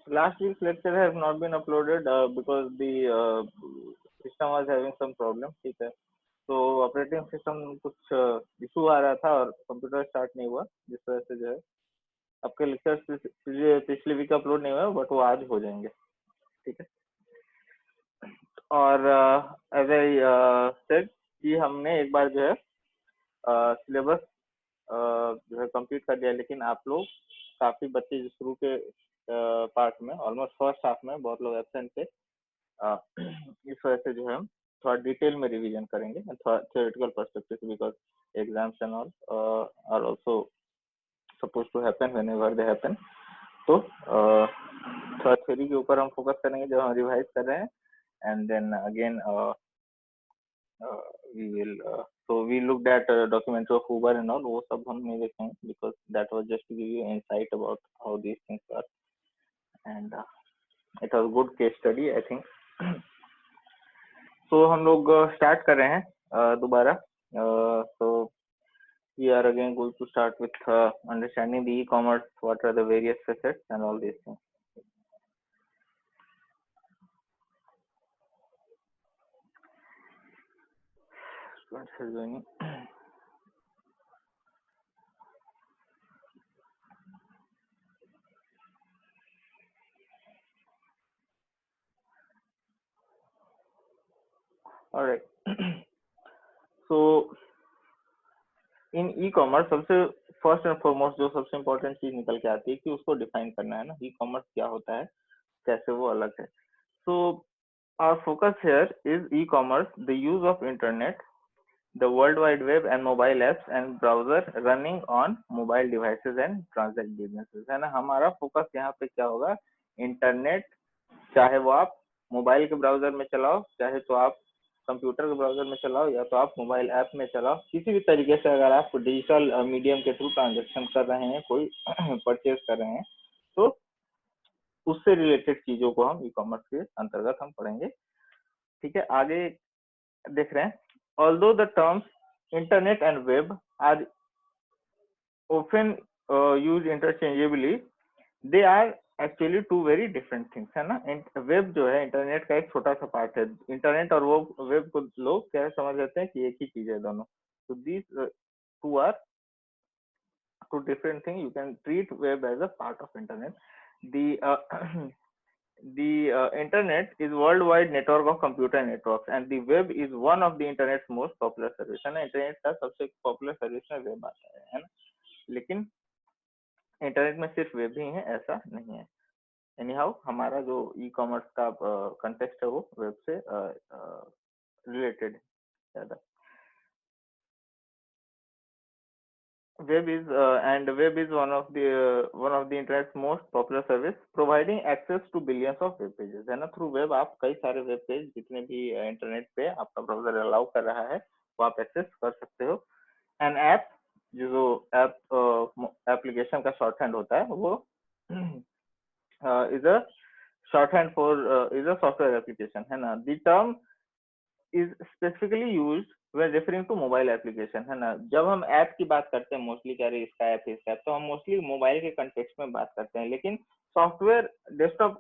Last week's lecture has not been uploaded because the system was having some problem. ठीक है, तो operating system कुछ issue आ रहा था और कंप्यूटर स्टार्ट नहीं हुआ, जिस वजह से जो है आपके लेक्चर्स पिछले वीक अपलोड नहीं हुआ, बट वो आज हो जाएंगे। ठीक है, और एज आई सेड कि हमने एक बार जो है सिलेबस जो है कंप्लीट कर दिया, लेकिन आप लोग काफी बच्चे जो शुरू के पार्ट में ऑलमोस्ट फर्स्ट हाफ में बहुत लोग एब्सेंट थे, इस वजह से जो है हम थोड़ा डिटेल में रिवीजन करेंगे, थोड़ा थियोरेटिकल पर्सपेक्टिव से, because exams and all are also suppose to happen whenever they happen. तो थोड़ा थ्योरी के ऊपर हम फोकस करेंगे जब हम रिवाइज कर रहे हैं, and then again we will so we looked at documentary of Uber and all, वो सब हम नहीं देखेंगे because that was just to give you insight about how these things are, and it was good case study I think. So हम लोग start कर रहे हैं दोबारा, so we are again going to start with understanding the e-commerce, what are the various facets and all these things. Students are joining. All right. So in e commerce सबसे first and foremost जो सबसे important चीज निकल के आती है कि उसको डिफाइन करना है ना, ई कॉमर्स क्या होता है, कैसे वो अलग है। So our focus here is e commerce, the use of internet, the world wide web and mobile apps and browser running on mobile devices and transact businesses, है ना। हमारा फोकस यहाँ पे क्या होगा, इंटरनेट, चाहे वो आप मोबाइल के ब्राउजर में चलाओ, चाहे तो आप कंप्यूटर के ब्राउजर में चलाओ, या तो आप मोबाइल ऐप में चलाओ, किसी भी तरीके से अगर आप डिजिटल मीडियम के थ्रू ट्रांजेक्शन कर रहे हैं, कोई परचेज कर रहे हैं, तो उससे रिलेटेड चीजों को हम ई कॉमर्स के अंतर्गत हम पढ़ेंगे। ठीक है, आगे देख रहे हैं, although the terms internet and web are often use interchangeably, they are actually two very different things, है ना। वेब जो है इंटरनेट का एक छोटा सा पार्ट है, इंटरनेट और वो वेब को लोग क्या समझ लेते हैं कि एक ही चीज है दोनों। तो these two are two different thing, you can treat web as a part of internet. The internet is worldwide network of computer networks and the web is one of the internet's most popular service, है ना। Internet का सबसे popular service में web आता है ना, लेकिन internet में सिर्फ वेब ही है ऐसा नहीं है। एनी हाउ हमारा जो ई कॉमर्स का कंटेक्स्ट है वो वेब से रिलेटेड है ज्यादा। Web is one of the internet's most popular service, providing access to billions of web pages, है ना। थ्रू वेब आप कई सारे वेब पेज जितने भी इंटरनेट पे आपका ब्राउजर अलाउ कर रहा है वो आप एक्सेस कर सकते हो। एन ऐप, जो ऐप एप्लीकेशन का शॉर्ट हैंड होता है, वो is a short hand for is a software application, है ना। The term is specifically used when referring to mobile application, है ना। जब हम ऐप की बात करते हैं मोस्टली, क्या रही इसका ऐप है इसका ऐप, तो हम मोस्टली मोबाइल के कंटेक्स्ट में बात करते हैं, लेकिन सॉफ्टवेयर डेस्कटॉप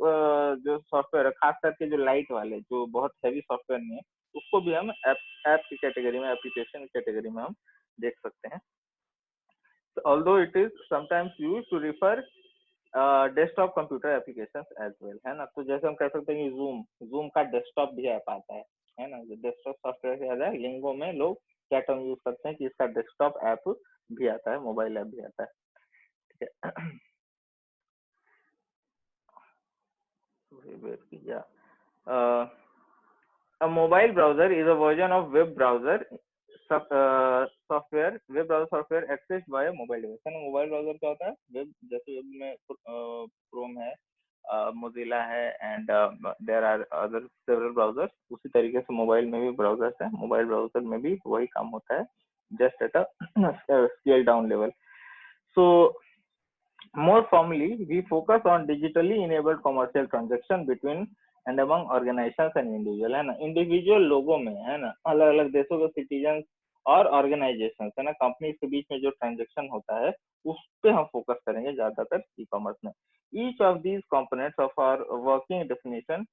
जो सॉफ्टवेयर है, खास करके जो लाइट वाले, जो बहुत हैवी सॉफ्टवेयर नहीं है, उसको भी हम ऐप की कैटेगरी में, एप्लीकेशन की कैटेगरी में हम देख सकते हैं। Although it is sometimes used to refer desktop computer applications as well, है ना। तो जैसे हम कह सकते हैं कि जूम का डेस्कटॉप भी ऐप आता है ना। डेस्कटॉप सॉफ्टवेयर से ज्यादा लिंगो में लोग क्या टर्म यूज करते हैं कि इसका डेस्कटॉप ऐप भी आता है, मोबाइल ऐप भी आता है। ठीक है, a mobile browser is a version of web browser software, web browser software accessed by a mobile device, है ना। मोबाइल ब्राउजर क्या होता है, वेब, जैसे वेब में क्रोम है, मोजिला है, and there are other several browsers, उसी तरीके से मोबाइल में भी ब्राउजर्स है, मोबाइल ब्राउजर में भी वही काम होता है, just at a scale down level. So more formally, we focus on digitally enabled commercial transaction between and among organizations and individual, है ना। इंडिविजुअल लोगों में, है ना, अलग अलग देशों के सिटीजन और ऑर्गेनाइजेशन है ना, कंपनी के बीच में जो ट्रांजेक्शन होता है उस पे हम फोकस करेंगे ज्यादातर ई कॉमर्स में। Each of these components of our working definition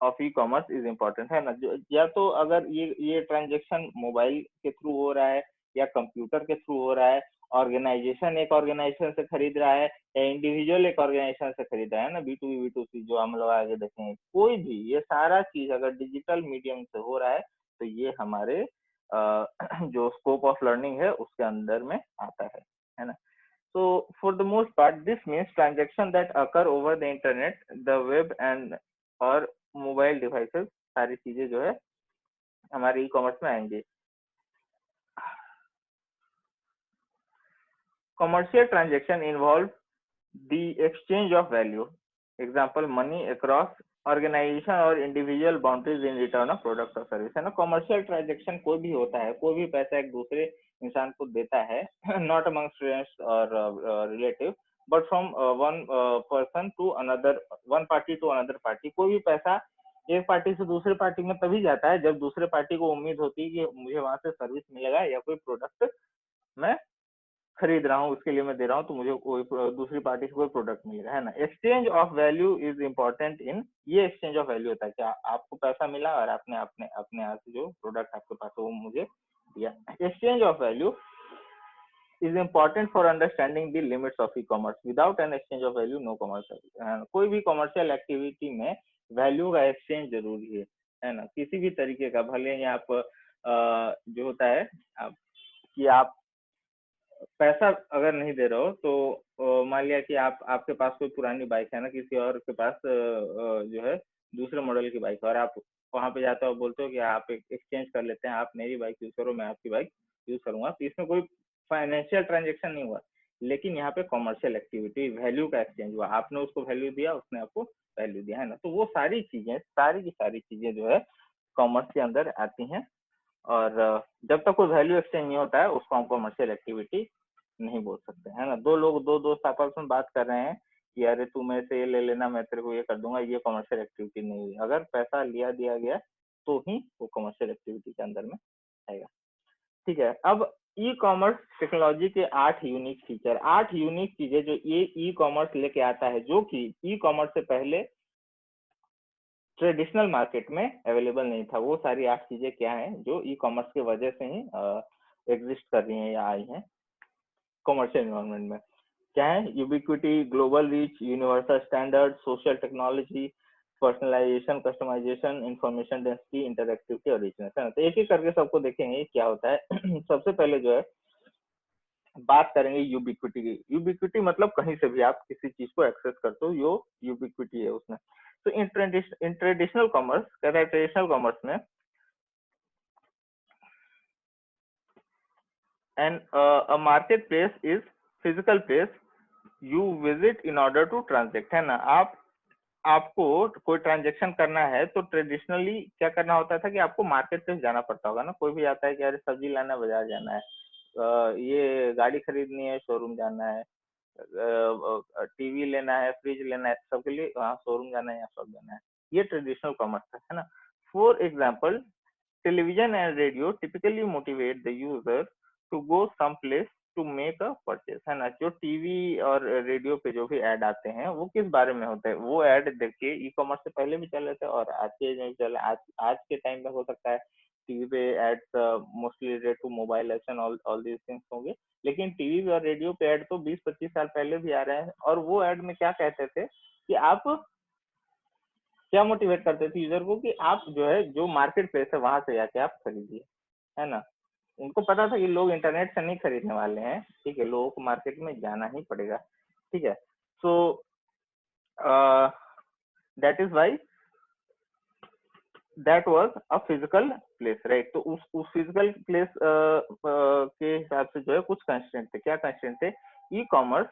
of e commerce is important, है ना। जो या तो अगर ये ट्रांजेक्शन मोबाइल के थ्रू हो रहा है या कंप्यूटर के थ्रू हो रहा है, ऑर्गेनाइजेशन एक ऑर्गेनाइजेशन से खरीद रहा है या इंडिविजुअल एक ऑर्गेनाइजेशन से खरीद रहा है ना, B2B B2C जो हम लोग आगे देखेंगे, कोई भी ये सारा चीज अगर डिजिटल मीडियम से हो रहा है तो ये हमारे जो स्कोप ऑफ लर्निंग है उसके अंदर में आता है ना। So for the most part, this means transaction that occur over the internet, the web and or mobile devices, सारी चीजें जो है हमारे ई कॉमर्स में आएंगे। Commercial transaction involve the exchange of value, example money across organization और individual boundaries in return of product or service, है ना। commercial transaction कोई भी होता है, कोई भी पैसा एक दूसरे इंसान को देता है not among friends or relative but from one person to another, one party to another party। कोई भी पैसा एक पार्टी से दूसरे पार्टी में तभी जाता है जब दूसरे पार्टी को उम्मीद होती है कि मुझे वहां से सर्विस मिलेगा या कोई प्रोडक्ट मैं खरीद रहा हूँ उसके लिए मैं दे रहा हूँ तो मुझे कोई दूसरी पार्टी से कोई प्रोडक्ट मिलेगा, है ना। Exchange of value is important in, ये एक्सचेंज ऑफ वैल्यू होता है कि आपको पैसा मिला और आपने अपने अपने यहाँ से जो प्रोडक्ट आपके पास है वो मुझे दिया। Exchange of value is important for understanding the limits of e-commerce. Without an exchange of value, no commerce। कोई भी कॉमर्शियल एक्टिविटी में वैल्यू का एक्सचेंज जरूरी है ना, किसी भी तरीके का, भले ही आप जो होता है आप कि आप पैसा अगर नहीं दे रहे हो तो मान लिया कि आपके पास कोई पुरानी बाइक है ना, किसी और के पास जो है दूसरे मॉडल की बाइक है और आप वहां पे जाते हो बोलते हो कि आप एक्सचेंज कर लेते हैं, आप मेरी बाइक यूज करो मैं आपकी बाइक यूज करूंगा, तो इसमें कोई फाइनेंशियल ट्रांजेक्शन नहीं हुआ, लेकिन यहाँ पे कॉमर्शियल एक्टिविटी वैल्यू का एक्सचेंज हुआ, आपने उसको वैल्यू दिया उसने आपको वैल्यू दिया, है ना। तो वो सारी चीजें, सारी की सारी चीजें जो है कॉमर्स के अंदर आती हैं और जब तक कोई वैल्यू एक्सचेंज नहीं होता है उसको हम कॉमर्शियल एक्टिविटी नहीं बोल सकते, है ना। दो दोस्त आपस में बात कर रहे हैं कि अरे तू मेरे से ये ले लेना मैं तेरे को ये कर दूंगा, ये कॉमर्शियल एक्टिविटी नहीं हुई। अगर पैसा लिया दिया गया तो ही वो कॉमर्शियल एक्टिविटी के अंदर में आएगा, ठीक है। अब ई कॉमर्स टेक्नोलॉजी के 8 यूनिक फीचर, 8 यूनिक चीजें जो ये ई कॉमर्स लेके आता है, जो कि ई कॉमर्स से पहले ट्रेडिशनल मार्केट में अवेलेबल नहीं था। वो सारी 8 चीजें क्या हैं जो ई कॉमर्स की वजह से ही एग्जिस्ट कर रही हैं या आई हैं कॉमर्शियल एनवायरनमेंट में। क्या है? Ubiquity, global reach, universal standard, social technology, personalisation, customisation, information density, interactivity और रिचनेस, है ना। तो एक एक करके सबको देखेंगे क्या होता है। सबसे पहले जो है बात करेंगे यूबिक्विटी की। यूबिक्विटी मतलब कहीं से भी आप किसी चीज को एक्सेस करते हो, यो यूबिक्विटी है उसमें। तो इन ट्रेडिशनल कॉमर्स, कहता है ट्रेडिशनल कॉमर्स में and a market place is physical place you visit in order to transact, है ना। आपको कोई ट्रांजेक्शन करना है तो ट्रेडिशनली क्या करना होता था कि आपको मार्केट प्लेस जाना पड़ता होगा ना। कोई भी आता है कि अरे सब्जी लाना बाजार जाना है, ये गाड़ी खरीदनी है शोरूम जाना है, टीवी लेना है, फ्रिज लेना है, सबके लिए वहाँ शोरूम जाना है या शॉप जाना है। ये ट्रेडिशनल कॉमर्स है ना। For example television and radio typically motivate the user to go some place to make a purchase, है ना। जो टीवी और रेडियो पे जो भी ऐड आते हैं वो किस बारे में होते हैं, वो ऐड देखिए ई कॉमर्स से पहले भी चल रहे थे और आज के में चल आज के टाइम में हो सकता है टीवी पे ads mostly related to mobile apps and all these things होंगे, लेकिन टीवी और रेडियो पे ऐड तो 20-25 साल पहले भी आ रहे हैं। और वो ऐड में क्या कहते थे कि आप क्या मोटिवेट करते थे यूजर को कि आप जो है जो मार्केट प्लेस है वहां से जाके आप खरीदिए, है ना। उनको पता था कि लोग इंटरनेट से नहीं खरीदने वाले हैं, ठीक है, लोगों को मार्केट में जाना ही पड़ेगा, ठीक है। So that is why that was a physical place, right. तो उस फिजिकल प्लेस के हिसाब से जो है कुछ कंस्ट्रेंट थे। क्या कंस्ट्रेंट थे? ई कॉमर्स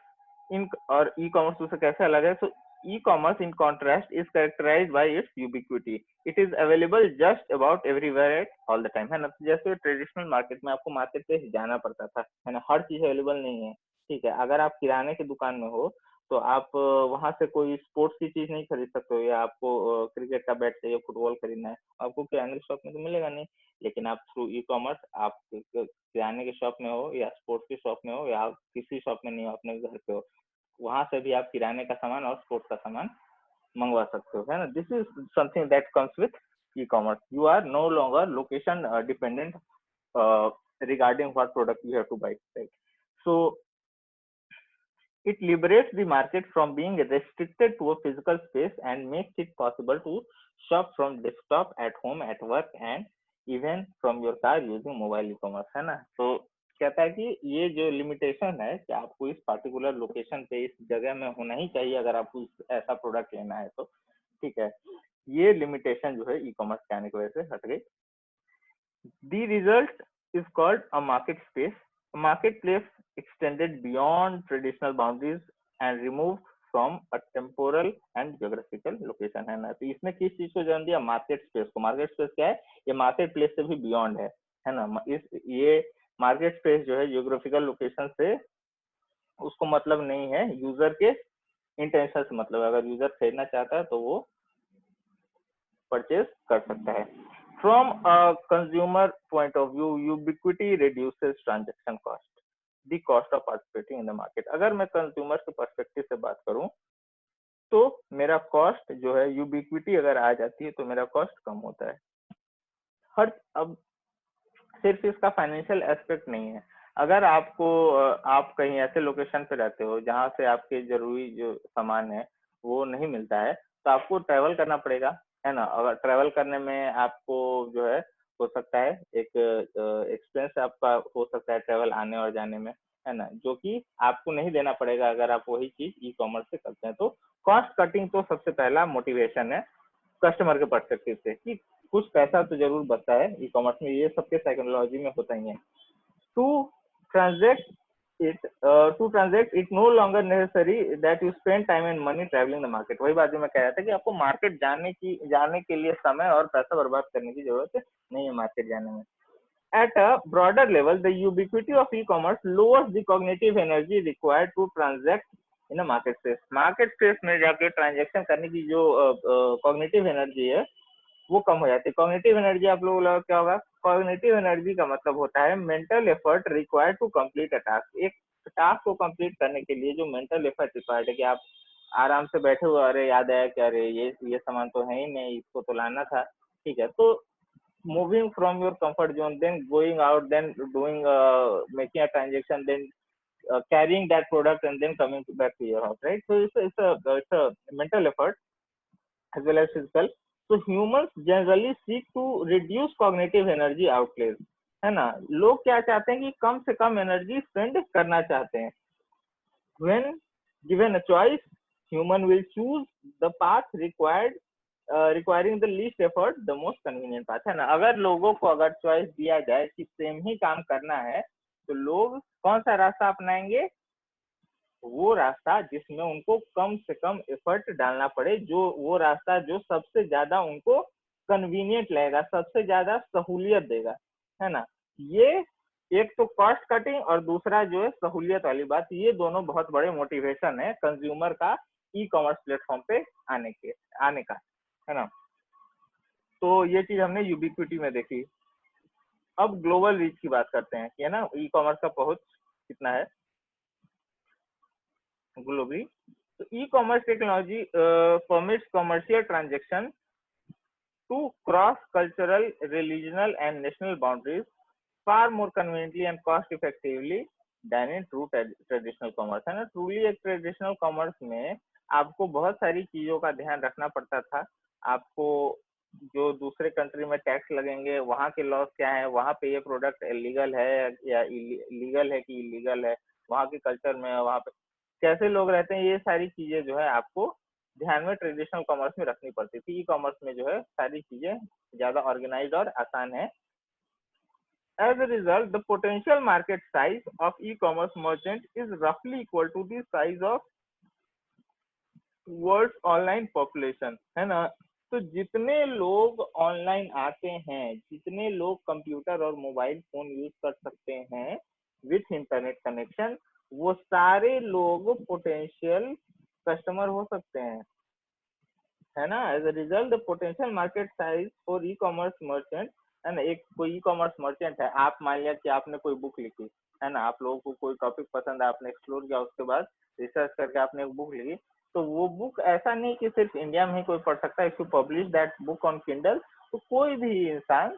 इन और ई कॉमर्स उससे कैसे अलग है? So e commerce in contrast is characterised by its ubiquity, it is available just about everywhere at all the time, है ना। जैसे ट्रेडिशनल मार्केट में आपको मार्केट प्लेस जाना पड़ता था, है ना, हर चीज अवेलेबल नहीं है, ठीक है। अगर आप किराने की दुकान में हो तो आप वहां से कोई स्पोर्ट्स की चीज नहीं खरीद सकते हो, या आपको क्रिकेट का बैट चाहिए, फुटबॉल खरीदना है, आपको किराने की शॉप में तो मिलेगा नहीं। लेकिन आप थ्रू ई कॉमर्स, आप किराने की शॉप में हो या स्पोर्ट्स की शॉप में हो या आप किसी शॉप में नहीं हो, अपने घर पे हो, वहां से भी आप किराने का सामान और स्पोर्ट्स का सामान मंगवा सकते हो, है ना। This is something that comes with e commerce. You are no longer location dependent regarding what product you have to buy, right? So it liberates the market from being restricted to a physical space and makes it possible to shop from desktop, at home, at work, and even from your car using mobile e-commerce, है ना। तो कहता है कि ये जो limitation है कि आपको इस पर्टिकुलर लोकेशन पे, इस जगह में होना ही चाहिए अगर आपको ऐसा प्रोडक्ट लेना है तो, ठीक है, ये लिमिटेशन जो है ई कॉमर्स के आने की वजह से हट गई। The result is called a market space. A marketplace extended beyond traditional boundaries and removed from a temporal and geographical location, है ना। तो इसने किस चीज को जन्म दिया? मार्केट स्पेस को। मार्केट स्पेस क्या है? ये मार्केट प्लेस से भी बियॉन्ड है ना। ये मार्केट स्पेस जो है जियोग्राफिकल लोकेशन से उसको मतलब नहीं है, यूजर के इंटेंशन से मतलब है। अगर यूजर खरीदना चाहता है तो वो परचेज कर सकता है। From a consumer point of view, ubiquity reduces transaction cost, the cost of participating in the market. अगर मैं कंज्यूमर के पर्सपेक्टिव से बात करूं तो मेरा कॉस्ट जो है, यूबिक्विटी अगर आ जाती है तो मेरा कॉस्ट कम होता है। हर अब सिर्फ इसका फाइनेंशियल एस्पेक्ट नहीं है। अगर आपको आप कहीं ऐसे लोकेशन पे रहते हो जहां से आपके जरूरी जो सामान है वो नहीं मिलता है, तो आपको ट्रैवल करना पड़ेगा, है ना। अगर ट्रैवल करने में आपको जो है हो सकता है एक एक्सपेंस आपका हो सकता है ट्रैवल आने और जाने में, है ना, जो कि आपको नहीं देना पड़ेगा अगर आप वही चीज ई कॉमर्स से करते हैं। तो कॉस्ट कटिंग तो सबसे पहला मोटिवेशन है कस्टमर के पर्सपेक्टिव से, कि कुछ पैसा तो जरूर बचता है ई कॉमर्स में, ये सबके साइकोलॉजी में होता ही है। To transact to transact it no longer necessary that you spend time and money travelling the market. वही बात जो मैं कह रहा था कि आपको मार्केट जाने के लिए समय और पैसा बर्बाद करने की जरूरत नहीं है मार्केट जाने में। At a broader level, the ubiquity of e-commerce lowers the cognitive energy required to transact in a market space. Market space में जाके ट्रांजेक्शन करने की जो कॉग्निटिव एनर्जी है वो कम हो जाती है। कॉग्निटिव एनर्जी आप लोगों को क्या होगा? कॉग्निटिव एनर्जी का मतलब होता है mental effort required to complete a task. एक टास्क को कंप्लीट करने के लिए जो मेंटल एफर्ट रिक्वायर्ड है, कि आप आराम से बैठे हुए, अरे याद आया कि अरे ये सामान तो है ही नहीं, इसको तो लाना था, ठीक है। तो moving from your comfort zone, then going out, then doing making a transaction, then carrying that product and then coming back to your house, right? So it's a mental effort as well as physical. So humans generally seek to reduce cognitive energy outlays, है ना। लोग क्या चाहते हैं कि कम से कम energy spend करना चाहते हैं। when given a choice, human will choose the path required requiring the least effort, the most convenient path, है ना। अगर लोगों को अगर चॉइस दिया जाए कि सेम ही काम करना है तो लोग कौन सा रास्ता अपनाएंगे? वो रास्ता जिसमें उनको कम से कम एफर्ट डालना पड़े, जो वो रास्ता जो सबसे ज्यादा उनको कन्वीनियंट लगेगा, सबसे ज्यादा सहूलियत देगा, है ना। ये एक तो कॉस्ट कटिंग और दूसरा जो है सहूलियत वाली बात, ये दोनों बहुत बड़े मोटिवेशन है कंज्यूमर का ई कॉमर्स प्लेटफॉर्म पे आने का, है ना। तो ये चीज हमने यूबिक्विटी में देखी। अब ग्लोबल रीच की बात करते हैं कि है ना ई कॉमर्स का पहुंच कितना है ग्लोबली। तो ई commerce technology permits commercial transaction to cross cultural, regional and national boundaries far more conveniently and cost effectively than in true traditional commerce, है ना। ट्रूली एक ट्रेडिशनल कॉमर्स में आपको बहुत सारी चीजों का ध्यान रखना पड़ता था। आपको जो दूसरे कंट्री में टैक्स लगेंगे, वहाँ के लॉस क्या है, वहाँ पे ये प्रोडक्ट लीगल है या लीगल है कि इलीगल है, वहाँ के कल्चर में, वहाँ पे कैसे लोग रहते हैं, ये सारी चीजें जो है आपको ध्यान में ट्रेडिशनल कॉमर्स में रखनी पड़ती थी। ई कॉमर्स में जो है सारी चीजें ज्यादा ऑर्गेनाइज्ड और आसान है। As a result, the potential market size of e-commerce merchant is roughly equal to the size of world online population, है ना। तो जितने लोग ऑनलाइन आते हैं, जितने लोग कंप्यूटर और मोबाइल फोन यूज कर सकते हैं विथ इंटरनेट कनेक्शन, वो सारे लोग पोटेंशियल कस्टमर हो सकते हैं, है ना। As a result the potential market size for e commerce merchant, है ना। एक कोई ई कॉमर्स मर्चेंट है, आप मान लिया कि आपने कोई बुक लिखी, है ना, आप लोगों को कोई टॉपिक पसंद है, आपने एक्सप्लोर किया, उसके बाद रिसर्च करके आपने एक बुक लिखी, तो वो बुक ऐसा नहीं कि सिर्फ इंडिया में ही कोई पढ़ सकता है। If you publish that book on Kindle, तो कोई भी इंसान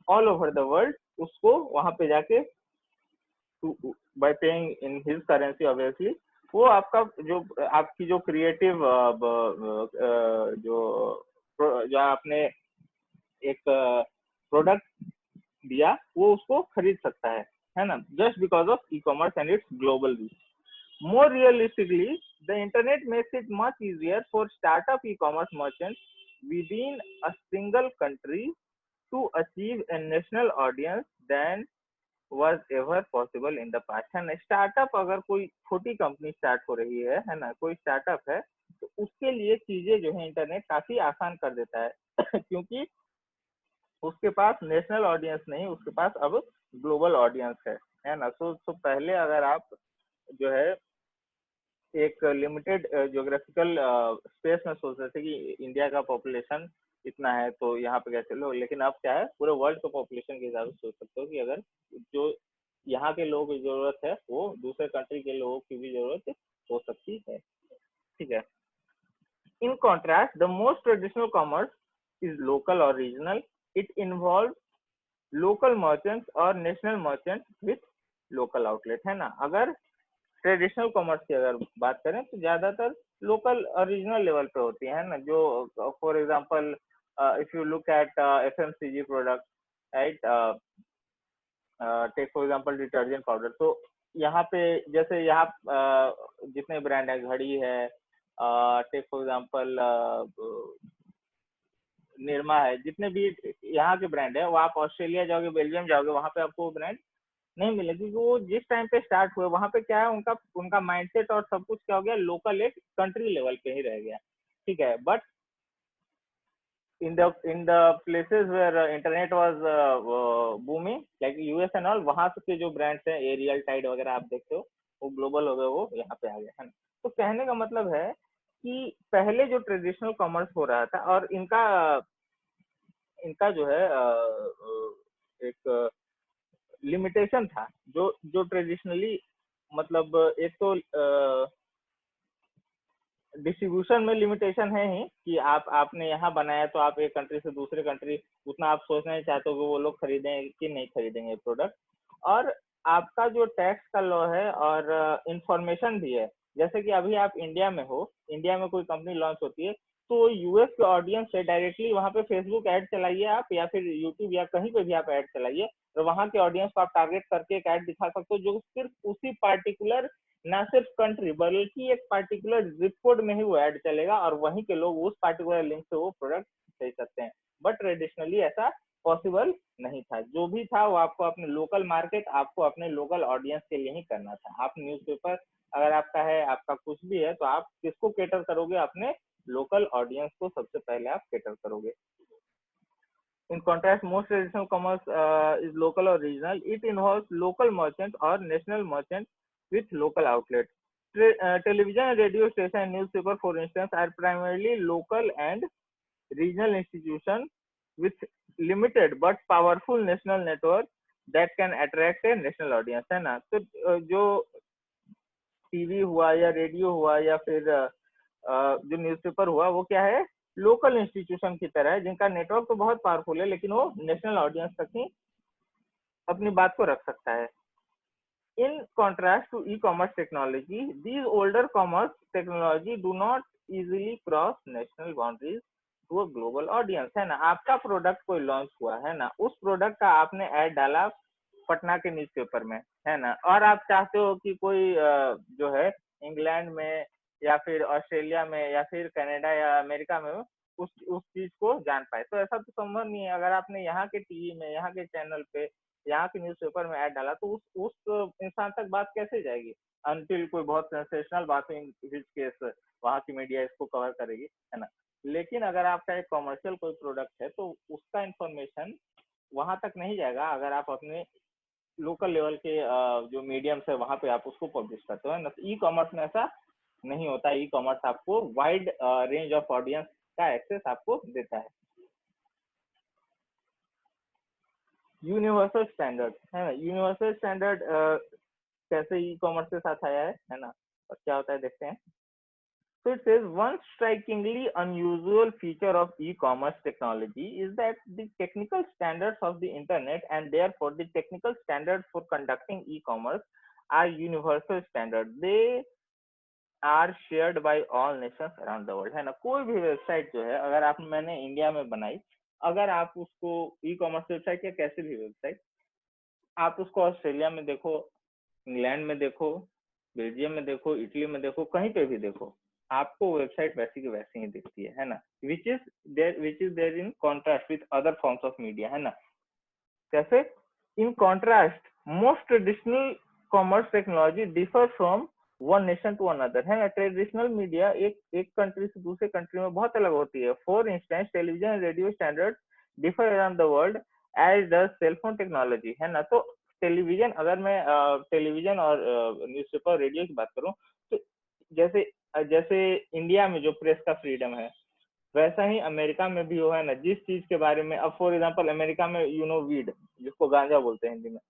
ऑल ओवर द वर्ल्ड उसको वहां पे जाके bye paying in his currency obviously, वो आपका जो आपकी जो क्रिएटिव जो जो आपने एक प्रोडक्ट दिया वो उसको खरीद सकता है ना, just because of e commerce and it's global reach. More realistically, the internet makes it much easier for startup e-commerce merchants within a single country to achieve a national audience than was ever possible in the past, है ना। Startup अगर कोई छोटी company start हो रही है ना, कोई स्टार्टअप है, तो उसके लिए चीजें जो है इंटरनेट काफी आसान कर देता है क्योंकि उसके पास नेशनल ऑडियंस नहीं, उसके पास अब ग्लोबल ऑडियंस है ना। तो पहले अगर आप जो है एक लिमिटेड ज्योग्राफिकल स्पेस में सोच रहे थे कि इंडिया का पॉपुलेशन इतना है तो यहाँ पे कैसे लो, लेकिन अब क्या है, पूरे वर्ल्ड के पॉपुलेशन के हिसाब से सोच सकते हो कि अगर जो यहाँ के लोगों की जरूरत है वो दूसरे कंट्री के लोगों की भी जरूरत हो सकती है, ठीक है। In contrast the most traditional commerce is local और regional, it involve local merchants और national merchants with local outlet, है ना। अगर ट्रेडिशनल कॉमर्स की अगर बात करें तो ज्यादातर लोकल और रीजनल लेवल पे होती है ना, जो for example if you look at FMCG product, right, take for example detergent powder, तो यहाँ पे जैसे यहाँ जितने ब्रांड है, घड़ी है, टेक फॉर एग्जांपल निरमा है, जितने भी यहाँ के ब्रांड है, वो आप ऑस्ट्रेलिया जाओगे, बेल्जियम जाओगे, वहां पे आपको वो ब्रांड नहीं मिले, क्योंकि वो जिस टाइम पे स्टार्ट हुए वहां पे क्या है, उनका उनका माइंडसेट और सब कुछ क्या हो गया, लोकल एक कंट्री लेवल पे ही रह गया, ठीक है। But in the places where internet was booming like US and all, वहां के जो ब्रांड्स हैं, एरियल, टाइड वगैरह आप देखते हो, वो ग्लोबल हो गए, वो यहाँ पे आ गए, है ना। तो कहने का मतलब है कि पहले जो ट्रेडिशनल कॉमर्स हो रहा था, और इनका इनका जो है एक लिमिटेशन था, जो ट्रेडिशनली, मतलब एक तो डिस्ट्रीब्यूशन में लिमिटेशन है ही कि आपने यहाँ बनाया तो आप एक कंट्री से दूसरे कंट्री उतना आप सोचना नहीं चाहते हो कि वो लोग खरीदें कि नहीं खरीदेंगे प्रोडक्ट। और आपका जो टैक्स का लॉ है और इंफॉर्मेशन भी है, जैसे कि अभी आप इंडिया में हो, इंडिया में कोई कंपनी लॉन्च होती है, तो यूएस के ऑडियंस से डायरेक्टली वहां पे फेसबुक ऐड चलाइए आप, या फिर यूट्यूब या कहीं पे भी आप ऐड चलाइए, तो वहां के ऑडियंस को आप टारगेट करके एक ऐड दिखा सकते हो जो सिर्फ उसी पार्टिकुलर, ना सिर्फ कंट्री बल्कि एक पार्टिकुलर जिप कोड में ही वो ऐड चलेगा, और वहीं के लोग उस पार्टिकुलर लिंक से वो प्रोडक्ट खरीद सकते हैं। बट ट्रेडिशनली ऐसा पॉसिबल नहीं था, जो भी था वो आपको अपने लोकल मार्केट, आपको अपने लोकल ऑडियंस के लिए ही करना था। आप न्यूज़पेपर अगर आपका है, आपका कुछ भी है, तो आप किसको केटर करोगे, अपने लोकल ऑडियंस को सबसे पहले आप केटर करोगे। In contrast, most traditional commerce is local or regional. It involves local merchants or national merchants with local outlets. Television, radio station, and newspaper, for instance, are primarily local and regional institutions with limited but powerful national network that can attract a national audience, है ना। तो जो TV हुआ या radio हुआ या फिर जो न्यूज़पेपर हुआ, वो क्या है, लोकल इंस्टीट्यूशन की तरह है, जिनका नेटवर्क तो बहुत पावरफुल है, लेकिन वो नेशनल ऑडियंस तक ही अपनी बात को रख सकता है। In contrast to e-commerce technology, these older commerce technology do not easily cross national boundaries to a global audience, है ना। आपका प्रोडक्ट कोई लॉन्च हुआ है ना, उस प्रोडक्ट का आपने ऐड डाला पटना के न्यूज़पेपर में, है ना, और आप चाहते हो कि कोई जो है इंग्लैंड में या फिर ऑस्ट्रेलिया में या फिर कनाडा या अमेरिका में उस चीज को जान पाए, तो ऐसा तो संभव नहीं है। अगर आपने यहाँ के टीवी में, यहाँ के चैनल पे, यहाँ के न्यूज़पेपर में ऐड डाला, तो उस इंसान तक बात कैसे जाएगी, अनटिल कोई बहुत सेंसेशनल बात हो, इन विच केस वहाँ की मीडिया इसको कवर करेगी, है ना। लेकिन अगर आपका एक कॉमर्शियल कोई प्रोडक्ट है, तो उसका इंफॉर्मेशन वहां तक नहीं जाएगा अगर आप अपने लोकल लेवल के जो मीडियम्स है वहां पे आप उसको पब्लिश करते हो, है ना। ई कॉमर्स में ऐसा नहीं होता। ई कॉमर्स आपको वाइड रेंज ऑफ ऑडियंस का एक्सेस आपको देता है। यूनिवर्सल स्टैंडर्ड, है ना। यूनिवर्सल स्टैंडर्ड कैसे ई कॉमर्स के साथ आया है ना, और क्या होता है देखते हैं। So it says one strikingly unusual feature of e-commerce technology is that the technical standards of the internet and therefore the technical standards for conducting e-commerce are universal standard. They are shared by all nations around the world, है ना। कोई भी website जो है, अगर आप मैंने India में बनाई, अगर आप उसको ई कॉमर्स वेबसाइट या कैसे भी वेबसाइट, आप उसको ऑस्ट्रेलिया में देखो, इंग्लैंड में देखो, बेल्जियम में देखो, इटली में देखो, कहीं पे भी देखो, आपको वेबसाइट वैसी की वैसी ही दिखती है ना। Which is there in contrast with other forms of media, है ना। कैसे? In contrast most traditional commerce technology differ from one nation to another, है ना। ट्रेडिशनल मीडिया एक कंट्री से दूसरे कंट्री में बहुत अलग होती है। For instance television radio standard differ around the world as does cellphone technology, है ना। तो टेलीविजन, अगर मैं टेलीविजन और न्यूज़पेपर रेडियो की बात करूं, तो जैसे जैसे इंडिया में जो प्रेस का फ्रीडम है, वैसा ही अमेरिका में भी हो, है ना। जिस चीज के बारे में, अब फॉर एग्जांपल अमेरिका में वीड, जिसको गांजा बोलते हैं हिंदी में,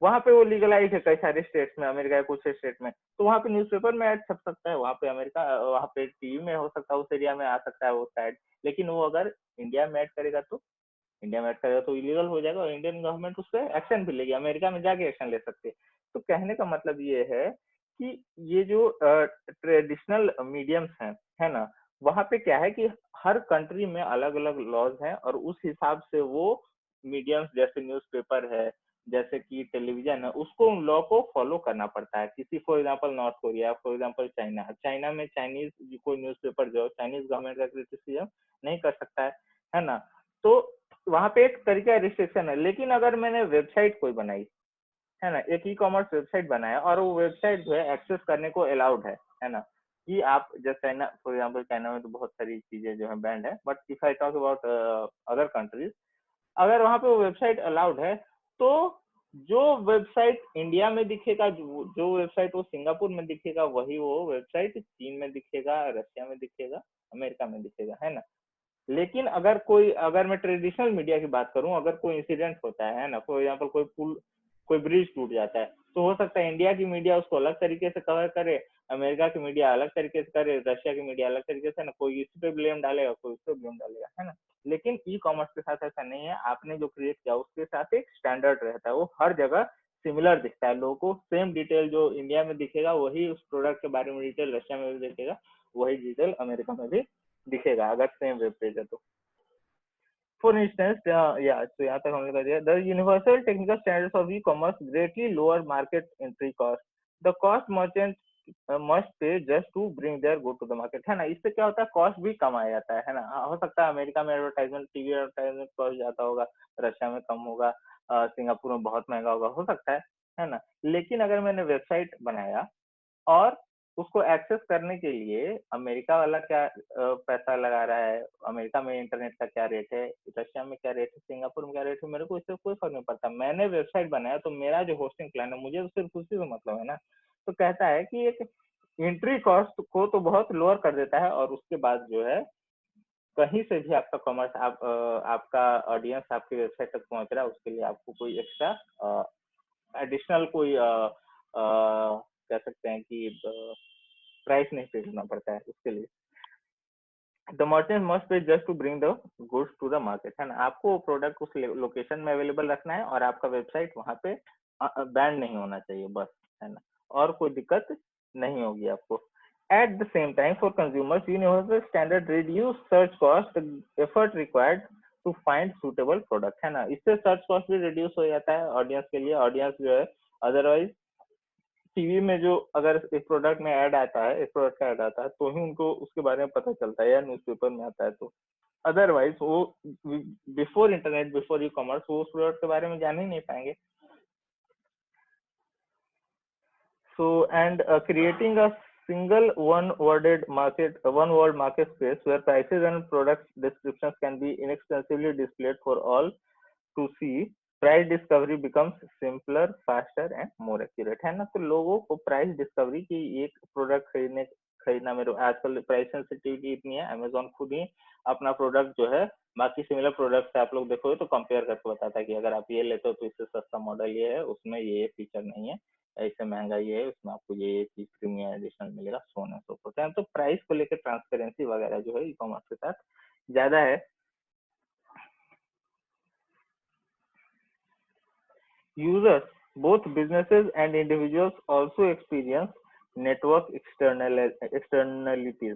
वहां पे वो लीगलाइज है कई सारे स्टेट्स में, अमेरिका के कुछ स्टेट में। तो वहां पे न्यूज़पेपर में ऐड छप सकता है, वहां पे अमेरिका, वहां पे टीवी में हो सकता है, उस एरिया में आ सकता है वो ऐड। लेकिन वो अगर इंडिया में ऐड करेगा तो इलीगल हो जाएगा, और इंडियन गवर्नमेंट उस पर एक्शन भी लेगी, अमेरिका में जाके एक्शन ले सकती है। तो कहने का मतलब ये है कि ये जो ट्रेडिशनल मीडियम्स हैं, है ना, वहां पे क्या है कि हर कंट्री में अलग अलग लॉज हैं, और उस हिसाब से वो मीडियम्स, जैसे न्यूज़पेपर है, जैसे कि टेलीविजन है, उसको उन लॉ को फॉलो करना पड़ता है। किसी for example north Korea, for example China में चाइनीज कोई न्यूज़पेपर जो चाइनीज गवर्नमेंट का क्रिटिसिज्म नहीं कर सकता है ना। तो वहां पे एक तरीका रिस्ट्रिक्शन है। लेकिन अगर मैंने वेबसाइट कोई बनाई, है ना, एक ई कॉमर्स वेबसाइट बनाया, और वो वेबसाइट जो है एक्सेस करने को अलाउड है ना, कि आप जैसे चाइना, फॉर एग्जांपल चाइना में तो बहुत सारी चीजें जो है बैंड है, but if I talk about other countries, अगर वहां पे वो वेबसाइट अलाउड है, तो जो वेबसाइट इंडिया में दिखेगा, जो वेबसाइट वो सिंगापुर में दिखेगा, वही वो वेबसाइट चीन में दिखेगा, रशिया में दिखेगा, अमेरिका में दिखेगा, है ना। लेकिन अगर मैं ट्रेडिशनल मीडिया की बात करूं, अगर कोई इंसिडेंट होता है ना, फॉर एग्जांपल कोई पुल, कोई ब्रिज टूट जाता है, तो हो सकता है इंडिया की मीडिया उसको अलग तरीके से कवर करे, अमेरिका की मीडिया अलग तरीके से करे, रशिया की मीडिया अलग तरीके से, ना कोई इस पे ब्लेम डालेगा, कोई उस पे ब्लेम डालेगा, है ना। लेकिन ई कॉमर्स के साथ ऐसा नहीं है। आपने जो क्रिएट किया उसके साथ एक स्टैंडर्ड रहता है, वो हर जगह सिमिलर दिखता है लोगों को। सेम डिटेल जो इंडिया में दिखेगा, वही उस प्रोडक्ट के बारे में डिटेल रशिया में भी दिखेगा, वही डिटेल अमेरिका में भी दिखेगा, अगर सेम वेब पेज है तो। For instance, so यहाँ तक हमने कर दिया, the universal technical standards of e-commerce greatly lower market entry cost. The cost merchants must pay just to bring their good to the market, है ना। इससे क्या होता है, कॉस्ट भी कम आ जाता है ना। हो सकता है अमेरिका में एडवर्टाइजमेंट, टीवी एडवर्टाइजमेंट कॉस्ट जाता होगा, रशिया में कम होगा, सिंगापुर में बहुत महंगा होगा, हो सकता है ना। लेकिन अगर मैंने वेबसाइट बनाया और उसको एक्सेस करने के लिए अमेरिका वाला क्या पैसा लगा रहा है, अमेरिका में इंटरनेट का क्या रेट है, रशिया में क्या रेट है, सिंगापुर में क्या रेट है, मेरे को इससे कोई फर्क नहीं पड़ता। मैंने वेबसाइट बनाया तो मेरा जो होस्टिंग प्लान है, मुझे तो सिर्फ उसी से मतलब है ना। तो कहता है कि एक एंट्री कॉस्ट को तो बहुत लोअर कर देता है, और उसके बाद जो है कहीं से भी आपका कॉमर्स, आपका ऑडियंस आपकी वेबसाइट तक पहुंच रहा है, उसके लिए आपको कोई एक्स्ट्रा एडिशनल कोई कह सकते हैं कि प्राइस नहीं पे करना पड़ता है उसके लिए। The merchant must pay just to bring the goods to the market, है ना। आपको प्रोडक्ट उस लोकेशन में अवेलेबल रखना है, और आपका वेबसाइट वहां पे बैंड नहीं होना चाहिए, बस, है ना। और कोई दिक्कत नहीं होगी आपको। At the same time for consumers universal standard reduce search cost, effort required to find suitable product, है ना। इससे सर्च कॉस्ट भी रिड्यूस हो जाता है ऑडियंस के लिए। ऑडियंस जो है अदरवाइज टीवी में जो अगर एक प्रोडक्ट में ऐड आता है, एक प्रोडक्ट का ऐड आता है, तो ही उनको उसके बारे में पता चलता है, या न्यूज़पेपर में आता है तो। अदरवाइज वो before internet, before e commerce, वो उस प्रोडक्ट के बारे में जान ही नहीं पाएंगे। So and creating a single one word market space where prices and product descriptions can be inexpensively displayed for all to see price discovery becomes simpler, faster and more accurate, है ना। तो लोगों को प्राइस डिस्कवरी की एक product खरीदना मेरे आजकल प्राइस सेंसिटिविटी इतनी है, अमेजोन खुद ही अपना प्रोडक्ट जो है बाकी सिमिलर प्रोडक्ट से आप लोग देखोगे तो कंपेयर करके बताता है कि अगर आप ये लेते हो तो इससे सस्ता मॉडल ये है, उसमें ये फीचर नहीं है, इससे महंगा ये है, उसमें आपको ये चीज प्रीमियम एडिशनल मिलेगा, सो ऑन एंड सो फोर्थ है। तो प्राइस को लेकर ट्रांसपेरेंसी वगैरह जो है ई कॉमर्स के साथ ज्यादा है। Users, both businesses and individuals, also experience network externalities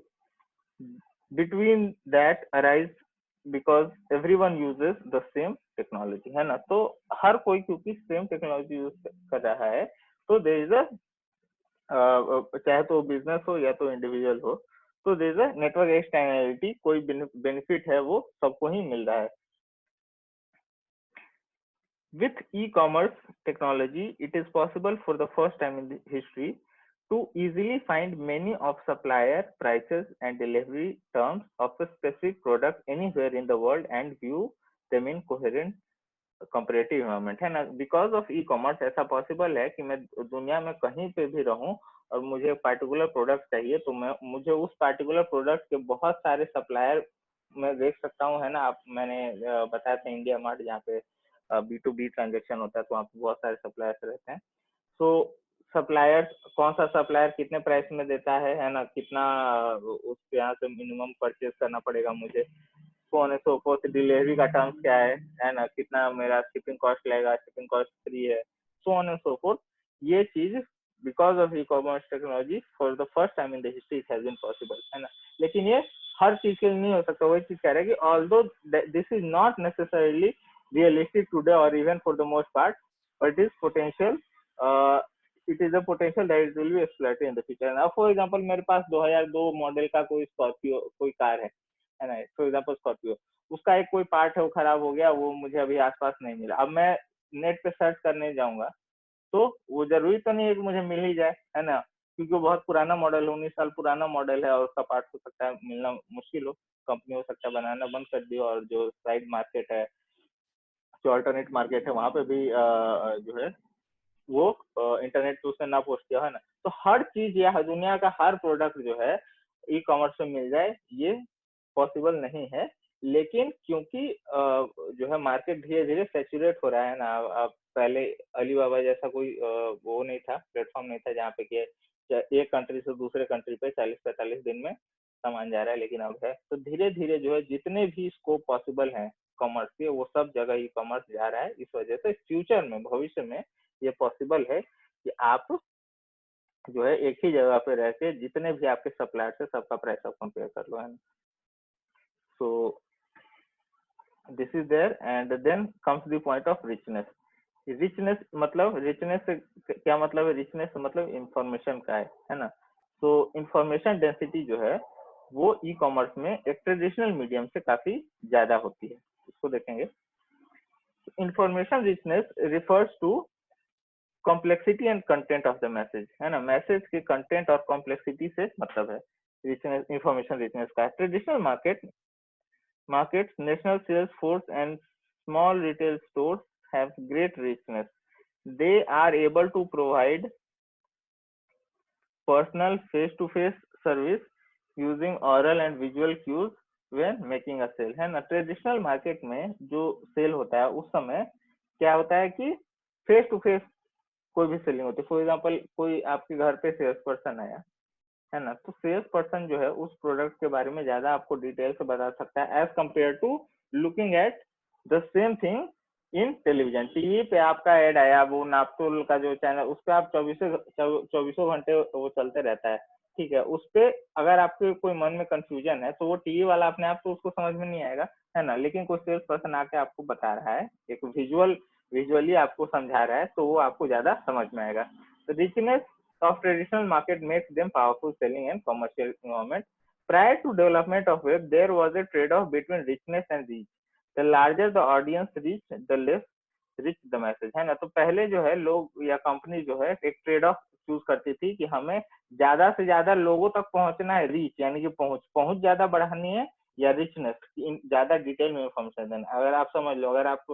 between that arise because everyone uses the same technology, है ना। तो हर कोई क्योंकि सेम टेक्नोलॉजी यूज कर रहा है, तो देयर इज चाहे तो बिजनेस हो या तो इंडिविजुअल हो, तो there is a network externality, कोई बेनिफिट है वो सबको ही मिल रहा है। With e-commerce technology, it is possible for the first time in the history to easily find many of supplier prices and delivery terms of a specific product anywhere in the world and view them in coherent comparative environment, है ना। Because of e commerce ऐसा possible है कि मैं दुनिया में कहीं पे भी रहूं और मुझे पर्टिकुलर प्रोडक्ट चाहिए तो मैं मुझे उस पर्टिकुलर प्रोडक्ट के बहुत सारे सप्लायर मैं देख सकता हूँ, है ना। आप मैंने बताया था इंडिया मार्ट जहाँ पे B2B ट्रांजेक्शन होता है, तो वहाँ पे बहुत सारे सप्लायर्स रहते हैं। तो सप्लायर्स कौन सा सप्लायर कितने प्राइस में देता है ना, कितना उसके यहाँ से मिनिमम परचेज करना पड़ेगा मुझे, फोन है, सो फोर्थ डिलीवरी का टर्म्स क्या है ना, कितना मेरा शिपिंग कॉस्ट लगेगा, शिपिंग कॉस्ट फ्री है, so on and so forth. ये चीज because of e commerce technology for the first time in the history it has been possible, है ना। लेकिन ये हर चीज के लिए नहीं हो सकता। वही चीज कह रहा है कि although this is not necessarily realistic today or even for the most part, but it is potential, it is a potential that it will be exploited in the future. Now for example मेरे पास 2002 model का कोई Scorpio कोई car है ना, for example Scorpio, उसका एक कोई part है वो खराब हो गया, वो मुझे अभी आसपास नहीं मिला। अब मैं नेट पे सर्च करने जाऊंगा तो वो जरूरी तो नहीं है कि मुझे मिल ही जाए, है ना, क्योंकि वो बहुत पुराना मॉडल है, 19 साल पुराना मॉडल है और उसका पार्ट हो सकता है मिलना मुश्किल हो, कंपनी हो सकता है बनाना बंद कर दी, और जो साइड मार्केट है, जो अल्टरनेट मार्केट है, वहां पे भी जो है वो इंटरनेट पे उसने ना पोस्ट किया, है ना। तो हर चीज या दुनिया का हर प्रोडक्ट जो है ई कॉमर्स में मिल जाए ये पॉसिबल नहीं है। लेकिन क्योंकि जो है मार्केट धीरे धीरे सेचुरेट हो रहा है ना, अब पहले अलीबाबा जैसा कोई वो नहीं था, प्लेटफॉर्म नहीं था जहाँ पे कि एक कंट्री से दूसरे कंट्री पे 40-45 दिन में सामान जा रहा है, लेकिन अब है। तो धीरे धीरे जो है जितने भी स्कोप पॉसिबल हैं कॉमर्स के, वो सब जगह ई कॉमर्स जा रहा है। इस वजह से फ्यूचर में, भविष्य में ये पॉसिबल है कि आप जो है एक ही जगह पे रह के जितने भी आपके सप्लायर से सबका प्राइस आप कंपेयर कर लो, है ना। So this is there and then comes the point of richness. Richness मतलब, रिचनेस से क्या मतलब है? रिचनेस मतलब इंफॉर्मेशन का है ना। तो इंफॉर्मेशन डेंसिटी जो है वो ई कॉमर्स में एक ट्रेडिशनल मीडियम से काफी ज्यादा होती है। इसको देखेंगे। Information richness refers to complexity and content of the message, है ना। मैसेज के कंटेंट और कॉम्प्लेक्सिटी से मतलब है रिचनेस, इंफॉर्मेशन रिचनेस का। Traditional markets, national sales force and small retail stores have great richness. They are able to provide personal face-to-face service using oral and visual cues when making a sale, है ना। Traditional market में जो cell होता है उस समय क्या होता है कि फेस टू फेस कोई भी सेलिंग होती है। फॉर एग्जाम्पल कोई आपके घर पे सेल्स पर्सन आया, है ना, तो सेल्स पर्सन जो है उस प्रोडक्ट के बारे में ज्यादा आपको डिटेल से बता सकता है as compare to looking at the same thing in television. TV पे आपका एड आया, वो नापतोल का जो चैनल, उस पर आप चौबीसों घंटे वो चलते रहता है, ठीक है। उस पे अगर आपके कोई मन में कंफ्यूजन है तो वो टीवी वाला अपने आप तो उसको समझ में नहीं आएगा, है ना। लेकिन कोई सेल्स पर्सन आके आपको बता रहा है, एक विजुअली आपको समझा रहा है, तो वो आपको ज्यादा समझ में आएगा। तो richness of traditional market makes them powerful selling and commercial environment. Prior to development of web, there was a trade-off between richness and reach. The larger the audience reach, the less rich the message, है ना। तो पहले जो है लोग या company जो है एक ट्रेड ऑफ चूज करती थी कि हमें ज्यादा से ज्यादा लोगों तक पहुंचना है, रीच यानी कि पहुंच ज्यादा बढ़ानी है, या रिचनेस ज्यादा डिटेल में इंफॉर्मेशन देना। अगर आप समझ लो, अगर आप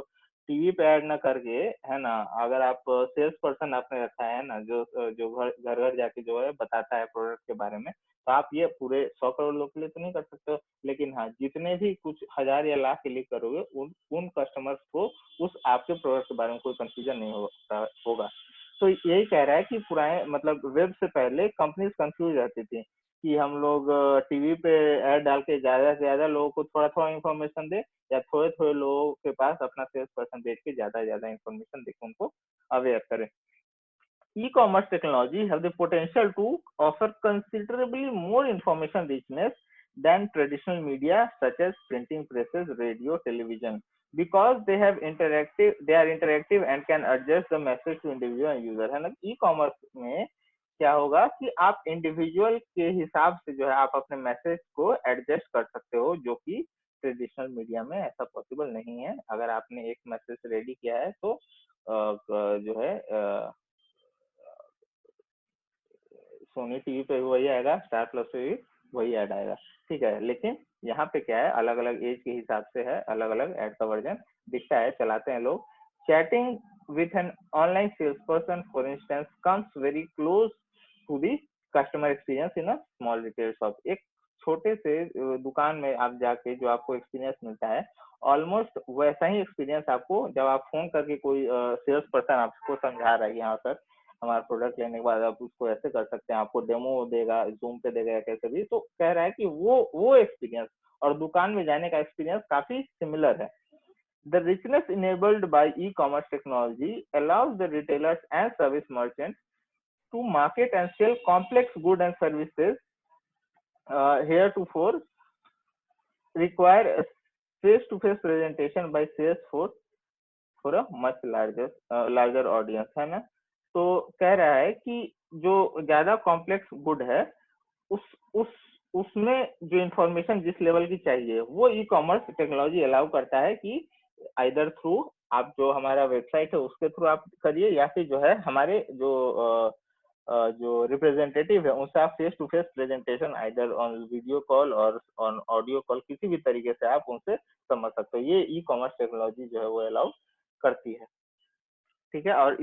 टीवी पे ऐड ना करके, है ना, अगर आप सेल्स पर्सन आपने रखा है ना, जो जो घर घर जाके जो है बताता है प्रोडक्ट के बारे में, तो आप ये पूरे 100 करोड़ लोग के लिए तो नहीं कर सकते हो, लेकिन हाँ, जितने भी कुछ हजार या लाख क्लिक करोगे उन कस्टमर्स को उस आपके प्रोडक्ट के बारे में कोई कंफ्यूजन नहीं होगा। तो यही कह रहा है कि पुराने मतलब वेब से पहले कंपनीज कंफ्यूज रहती थी कि हम लोग टीवी पे ऐड डाल के ज्यादा से ज्यादा लोगों को थोड़ा थोड़ा इन्फॉर्मेशन दे, या थोड़े थोड़े लोगों के पास अपना सेल्स पर्सन भेज के ज्यादा से ज्यादा इन्फॉर्मेशन देकर उनको अवेयर करें। E-commerce technology have the potential to offer considerably more information richness than traditional media such as printing presses, radio, television, because they are interactive and can adjust the message to individual user, है ना। E-commerce में क्या होगा कि आप individual के हिसाब से जो है आप अपने मैसेज को एडजस्ट कर सकते हो, जो कि ट्रेडिशनल मीडिया में ऐसा पॉसिबल नहीं है। अगर आपने एक मैसेज रेडी किया है तो जो है सोनी टीवी पे भी वही आएगा, स्टार प्लस पे भी वही ऐड आएगा, ठीक है। लेकिन यहाँ पे क्या है, अलग अलग एज के हिसाब से है, अलग अलग ऐड का वर्जन दिखता है, चलाते हैं लोग। Chatting with an online sales person for instance comes very close to the customer experience in a small retail shop. एक छोटे से दुकान में आप जाके जो आपको एक्सपीरियंस मिलता है, ऑलमोस्ट वैसा ही एक्सपीरियंस आपको जब आप फोन करके कोई सेल्स पर्सन आपको समझा रहा है, यहाँ सर हमारा प्रोडक्ट लेने के बाद आप उसको ऐसे कर सकते हैं, आपको डेमो देगा, जूम पे देगा या कैसे भी, तो कह रहा है कि वो एक्सपीरियंस और दुकान में जाने का एक्सपीरियंस काफी सिमिलर है। The richness enabled by e-commerce technology allows the retailers and service merchants to market and sell complex goods and services heretofore require a face-to-face presentation by sales force for a much larger audience, है ना। तो कह रहा है कि जो ज्यादा complex good है उस उस उसमें जो इंफॉर्मेशन जिस लेवल की चाहिए वो ई कॉमर्स टेक्नोलॉजी अलाउ करता है कि आइदर थ्रू आप जो हमारा वेबसाइट है उसके थ्रू आप करिए, या फिर जो है हमारे जो रिप्रेजेंटेटिव है उनसे आप face to face presentation either on video call और ऑन ऑडियो कॉल किसी भी तरीके से आप उनसे समझ सकते हो। ये ई कॉमर्स टेक्नोलॉजी जो है वो अलाउ करती है, ठीक है। और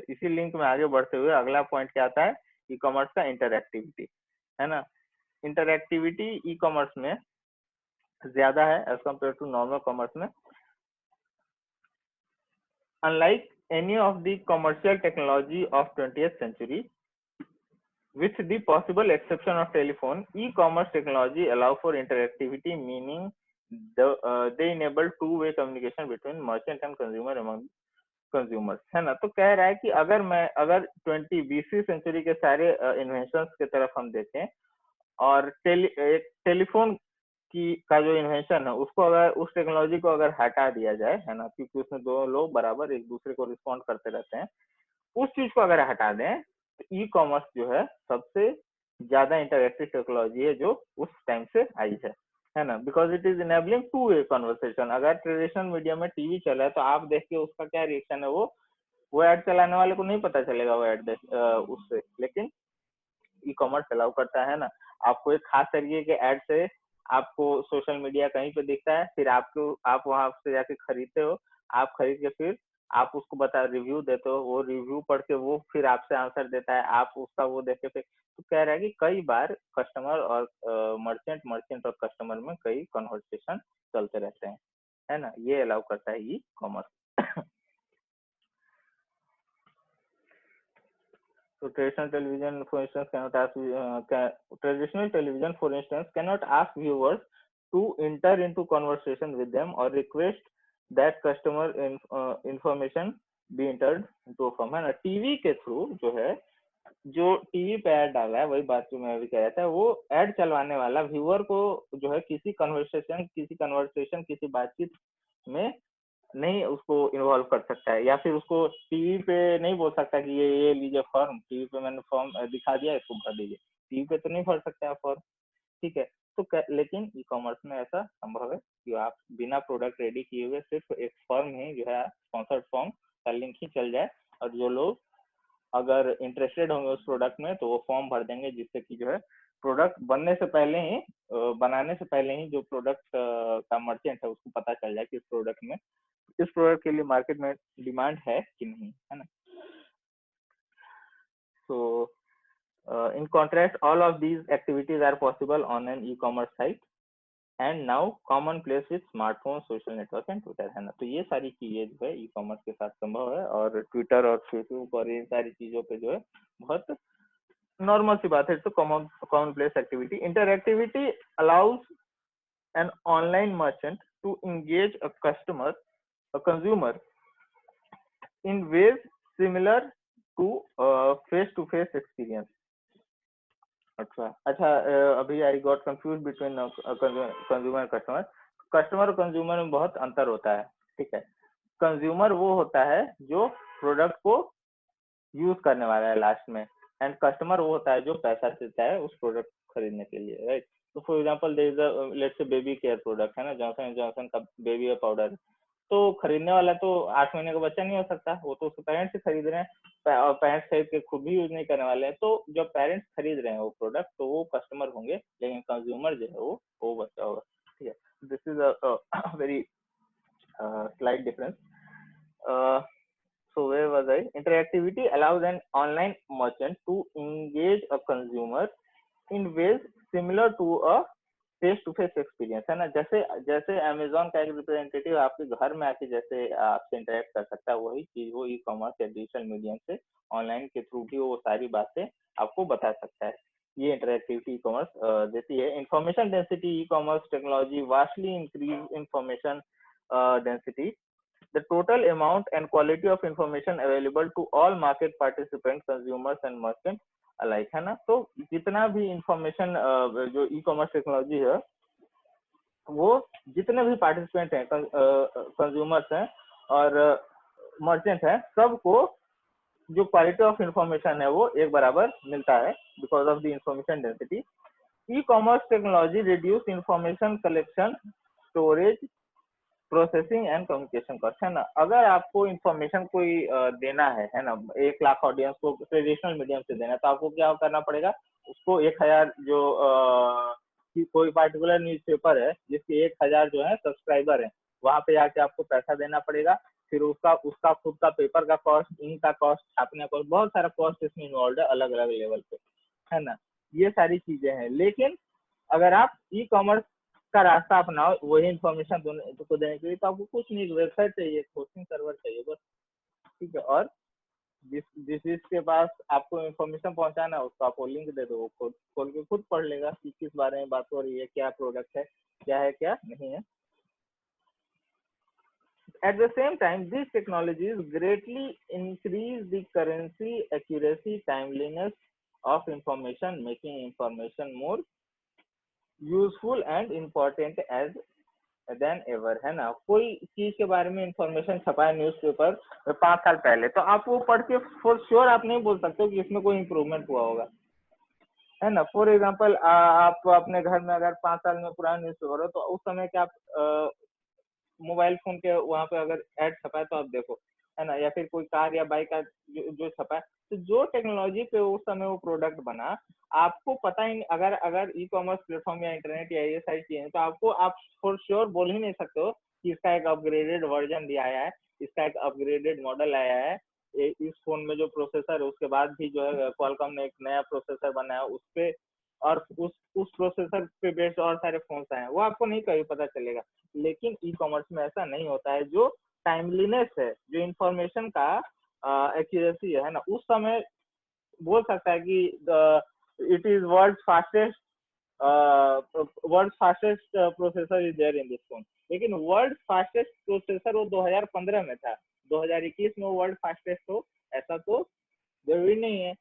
इसी लिंक में आगे बढ़ते हुए अगला पॉइंट क्या आता है, ई कॉमर्स का इंटरएक्टिविटी, है ना। इंटरएक्टिविटी ई कॉमर्स में ज्यादा है as compare to normal commerce में। Unlike any of the commercial technology of 20th century, with the possible exception of telephone, e-commerce technology allow for interactivity, meaning they enable two-way communication between merchant and consumer among consumers, है ना। तो कह रहा है कि अगर 20वीं century के सारे इन्वेंशंस की तरफ हम देखें और टेलीफोन की का जो इन्वेंशन है उसको अगर उस टेक्नोलॉजी को अगर हटा दिया जाए, है ना, क्योंकि उसमें दो लोग बराबर एक दूसरे को रिस्पॉन्ड करते रहते हैं, उस चीज को अगर हटा दें तो ई कॉमर्स जो है सबसे ज्यादा इंटरेक्टिव टेक्नोलॉजी है जो उस टाइम से आई है ना। Because it is enabling two way conversation. अगर ट्रेडिशनल मीडिया में टीवी चला है तो आप देख के उसका क्या रिएक्शन है, वो ऐड चलाने वाले को नहीं पता चलेगा वो ऐड उससे, लेकिन ई कॉमर्स अलाउ करता है ना। आपको एक खास तरीके के ऐड से आपको सोशल मीडिया कहीं पे दिखता है, फिर आप वहां से जाके खरीदते हो, आप खरीद के फिर आप उसको रिव्यू देते हो, वो रिव्यू पढ़ के वो फिर आपसे आंसर देता है, आप उसका वो देख के फिर, तो कह रहा है कि कई बार कस्टमर और मर्चेंट और कस्टमर में कई कन्वर्सेशन चलते रहते हैं, है ना। ये अलाउ करता है e commerce. So traditional television, for instance, cannot ask viewers to enter into conversation with them or request that customer information be entered into a form, है ना। टीवी के थ्रू जो है, जो टीवी पे ऐड डाला है, वही बात जो मैं अभी कह रहा था, वो ऐड चलवाने वाला व्यूअर को जो है किसी कन्वर्सेशन किसी बातचीत में नहीं उसको इन्वॉल्व कर सकता है, या फिर उसको टीवी पे नहीं बोल सकता कि ये लीजिए फॉर्म, टीवी पे मैंने फॉर्म दिखा दिया, इसको भर दीजिए। टीवी पे तो नहीं भर सकते आप फॉर्म, ठीक है। तो लेकिन ई कॉमर्स में ऐसा संभव है कि आप बिना प्रोडक्ट रेडी किए हुए सिर्फ एक फॉर्म ही जो है स्पॉन्सर्ड फॉर्म का लिंक ही चल जाए, और जो लोग अगर इंटरेस्टेड होंगे उस प्रोडक्ट में तो वो फॉर्म भर देंगे, जिससे कि जो है प्रोडक्ट बनने से पहले ही बनाने से पहले ही जो प्रोडक्ट का मर्चेंट है उसको पता चल जाए कि इस प्रोडक्ट में इस प्रोडक्ट के लिए मार्केट में डिमांड है कि नहीं, है ना। So in contrast, all of these activities are possible on an e-commerce site and now commonplace with smartphone, social network and Twitter, है ना। तो ये सारी चीजें जो है ई कॉमर्स के साथ संभव है, और ट्विटर और फेसबुक और इन सारी चीजों पे जो है बहुत नॉर्मल सी बात है। तो commonplace activity interactivity allows an online merchant to engage a consumer in ways similar to face-to-face experience। अच्छा अच्छा, अभी I got confuse between consumer customer. Customer और कंज्यूमर में बहुत अंतर होता है, ठीक है। कंज्यूमर वो होता है जो प्रोडक्ट को यूज करने वाला है लास्ट में, एंड कस्टमर वो होता है जो पैसा देता है उस प्रोडक्ट खरीदने के लिए, राइट। तो for example there is let's say baby care product है ना, जॉनसन एंड जॉनसन का बेबी पाउडर। तो खरीदने वाला तो 8 महीने का बच्चा नहीं हो सकता, वो तो उसके पेरेंट्स से खरीद रहे हैं, और पेरेंट्स खरीद के खुद भी यूज नहीं करने वाले हैं। तो जब पेरेंट्स खरीद रहे हैं वो प्रोडक्ट तो वो कस्टमर होंगे, लेकिन कंज्यूमर जो है वो बच्चा होगा, ठीक है। This is a very slight difference. So where was I? Interactivity allows an online merchant to engage a consumer in ways similar to a face to face experience, है ना। जैसे जैसे अमेजोन का एक रिप्रेजेंटेटिव आपके घर में आके जैसे आपसे इंटरेक्ट कर सकता है, वही चीज वो ई कॉमर्स या डिजिटल मीडियम से ऑनलाइन के थ्रू भी वो सारी बातें आपको बता सकता है। ये इंटरेक्टिविटी ई कॉमर्स देती है। Information density E commerce technology vastly increase information density, the total amount and quality of information available to all market participants, consumers and merchants alike, है ना। तो जितना भी इंफॉर्मेशन जो ई कॉमर्स टेक्नोलॉजी है, वो जितने भी पार्टिसिपेंट हैं, कंज्यूमर्स हैं और मर्चेंट हैं, सबको जो क्वालिटी ऑफ इंफॉर्मेशन है वो एक बराबर मिलता है because of the information density. E commerce technology reduce information collection, storage, processing and communication cost, है ना। अगर आपको इंफॉर्मेशन कोई देना है ना, 1 लाख ऑडियंस को ट्रेडिशनल मीडियम से देना है, तो आपको क्या करना पड़ेगा, उसको 1000 जो कोई पार्टिकुलर न्यूज़पेपर है जिसके 1000 जो है सब्सक्राइबर है, वहां पे जाके आपको पैसा देना पड़ेगा। फिर उसका खुद का पेपर का कॉस्ट, इंक का कॉस्ट, छापने का, बहुत सारा कॉस्ट इसमें इन्वॉल्व है अलग अलग लेवल पे, है ना। ये सारी चीजें हैं। लेकिन अगर आप ई कॉमर्स का रास्ता अपनाओ वही इन्फॉर्मेशन को देने के लिए, तो आपको कुछ नहीं, वेबसाइट चाहिए, होस्टिंग सर्वर चाहिए बस, ठीक है। और जिसके पास आपको इन्फॉर्मेशन पहुंचाना है उसको आप वो लिंक दे दो, वो खोल के खुद पढ़ लेगा कि किस बारे में बात हो रही है, क्या प्रोडक्ट है, क्या नहीं है। At the same time, these technologies greatly increase the currency, accuracy, timeliness of information, making information more useful and important as then ever, है ना। कोई चीज के बारे में इंफॉर्मेशन छपा है न्यूज़पेपर 5 साल पहले, तो आप वो पढ़ के फॉर श्योर आप नहीं बोल सकते कि इसमें कोई इम्प्रूवमेंट हुआ होगा, है ना। फॉर एग्जांपल आप अपने घर में अगर 5 साल में पुराना न्यूज़पेपर हो, तो उस समय के आप मोबाइल फोन के वहां पे अगर एड छपा है तो आप देखो, है ना। या फिर कोई कार या बाइक का जो छपा है, तो जो टेक्नोलॉजी पे उस समय वो प्रोडक्ट बना, आपको पता ही नहीं। अगर ई कॉमर्स प्लेटफॉर्म या इंटरनेट या ये सारी चीजें, तो आप फॉर श्योर बोल ही नहीं सकते हो कि इसका एक अपग्रेडेड वर्जन दिया आया है, इसका एक अपग्रेडेड मॉडल आया है, इस फोन में जो प्रोसेसर है उसके बाद भी जो है क्वालकॉम ने एक नया प्रोसेसर बनाया उस पे, और उस प्रोसेसर पे बेस्ड और सारे फोन आए हैं, वो आपको नहीं कभी पता चलेगा। लेकिन ई कॉमर्स में ऐसा नहीं होता है। जो टाइमलीनेस है, जो इंफॉर्मेशन का एक्यूरेसी है ना, उस समय बोल सकता है कि it is world fastest processor is there in this phone, लेकिन वर्ल्ड फास्टेस्ट प्रोसेसर वो 2015 में था, 2021 में वो वर्ल्ड फास्टेस्ट हो ऐसा तो जरूरी नहीं है।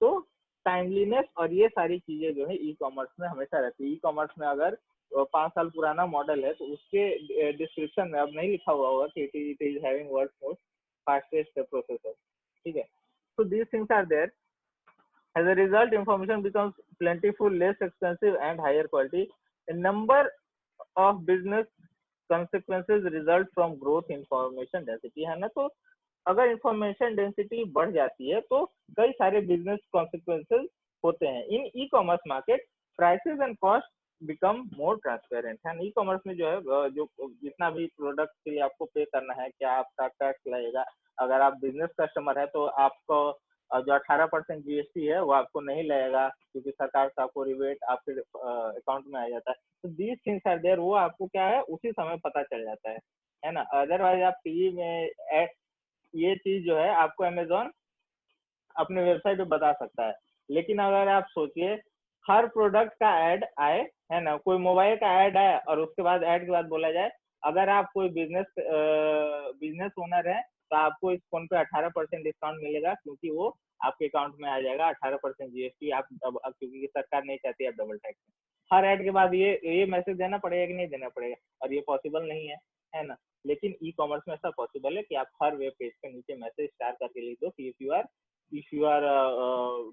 तो टाइमलीनेस और ये सारी चीजें जो है ई कॉमर्स में हमेशा रहती है। ई कॉमर्स में अगर 5 साल पुराना मॉडल है तो उसके डिस्क्रिप्शन में अब नहीं लिखा हुआ होगा कि it is having world most fastest processor, ठीक है। So these things are there. As a result, information becomes plentiful, less expensive, and higher quality. A number of business consequences result from growth information density, है ना। तो अगर information density बढ़ जाती है तो कई सारे बिजनेस कॉन्सिक्वेंसेस होते हैं। In e commerce market, prices and cost become more transparent है। ई कॉमर्स में जो है जो जितना भी प्रोडक्ट के लिए आपको पे करना है, क्या आपका टैक्स लगेगा, अगर आप बिजनेस कस्टमर है तो आपको जो 18% जीएसटी है वो आपको नहीं लगेगा, क्योंकि सरकार से आपको रिबेट आपके अकाउंट में आ जाता है। तो दीज थिंग्स आर देयर, वो आपको क्या है उसी समय पता चल जाता है ना। अदरवाइज आप टीवी में ये चीज जो है आपको अमेजोन अपने वेबसाइट पे बता सकता है, लेकिन अगर आप सोचिए हर प्रोडक्ट का ऐड आए, है ना, कोई मोबाइल का ऐड आए और उसके बाद ऐड के बाद बोला जाए अगर आप कोई बिजनेस ओनर है तो आपको इस फोन पे 18% डिस्काउंट मिलेगा, क्योंकि वो आपके अकाउंट में आ जाएगा 18% जीएसटी। आप अब क्योंकि सरकार नहीं चाहती आप डबल टैक्स। हर ऐड के बाद ये मैसेज देना पड़ेगा कि नहीं देना पड़ेगा, और ये पॉसिबल नहीं है ना। लेकिन ई कॉमर्स में ऐसा पॉसिबल है कि आप हर वेब पेज के नीचे मैसेज स्टार करके लिख दो कि if you are a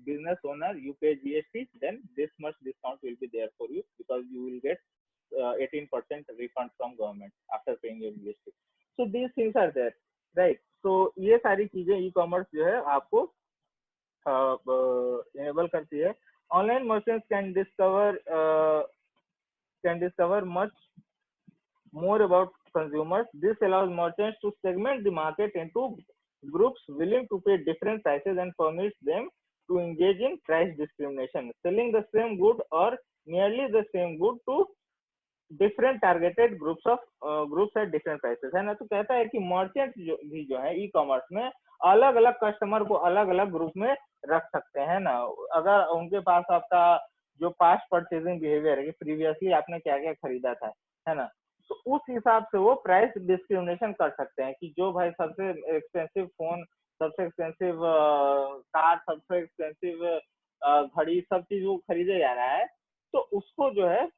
business owner, you pay GST, then this much discount will be there for you, because you will get 18% refund from government after paying your GST. So these things are there, right? So ये सारी चीजें e commerce जो है आपको enable करती है। Online merchants can discover much more about consumers. This allows merchants to segment the market into groups willing to pay different prices and permits them to engage in price discrimination, selling the same good or nearly the same good to different targeted groups at different prices, है ना। तो कहता है कि merchant जो है e commerce में अलग अलग कस्टमर को अलग अलग ग्रुप में रख सकते हैं ना। अगर उनके पास आपका जो पास्ट परचेजिंग बिहेवियर है कि प्रीवियसली आपने क्या क्या खरीदा था, है ना, तो उस हिसाब से वो प्राइस डिस्क्रिमिनेशन कर सकते हैं कि जो भाई सबसे एक्सपेंसिव फोन, सबसे एक्सपेंसिव कार, सबसे एक्सपेंसिव घड़ी, सब चीज वो खरीदे जा रहा है, तो उसको जो है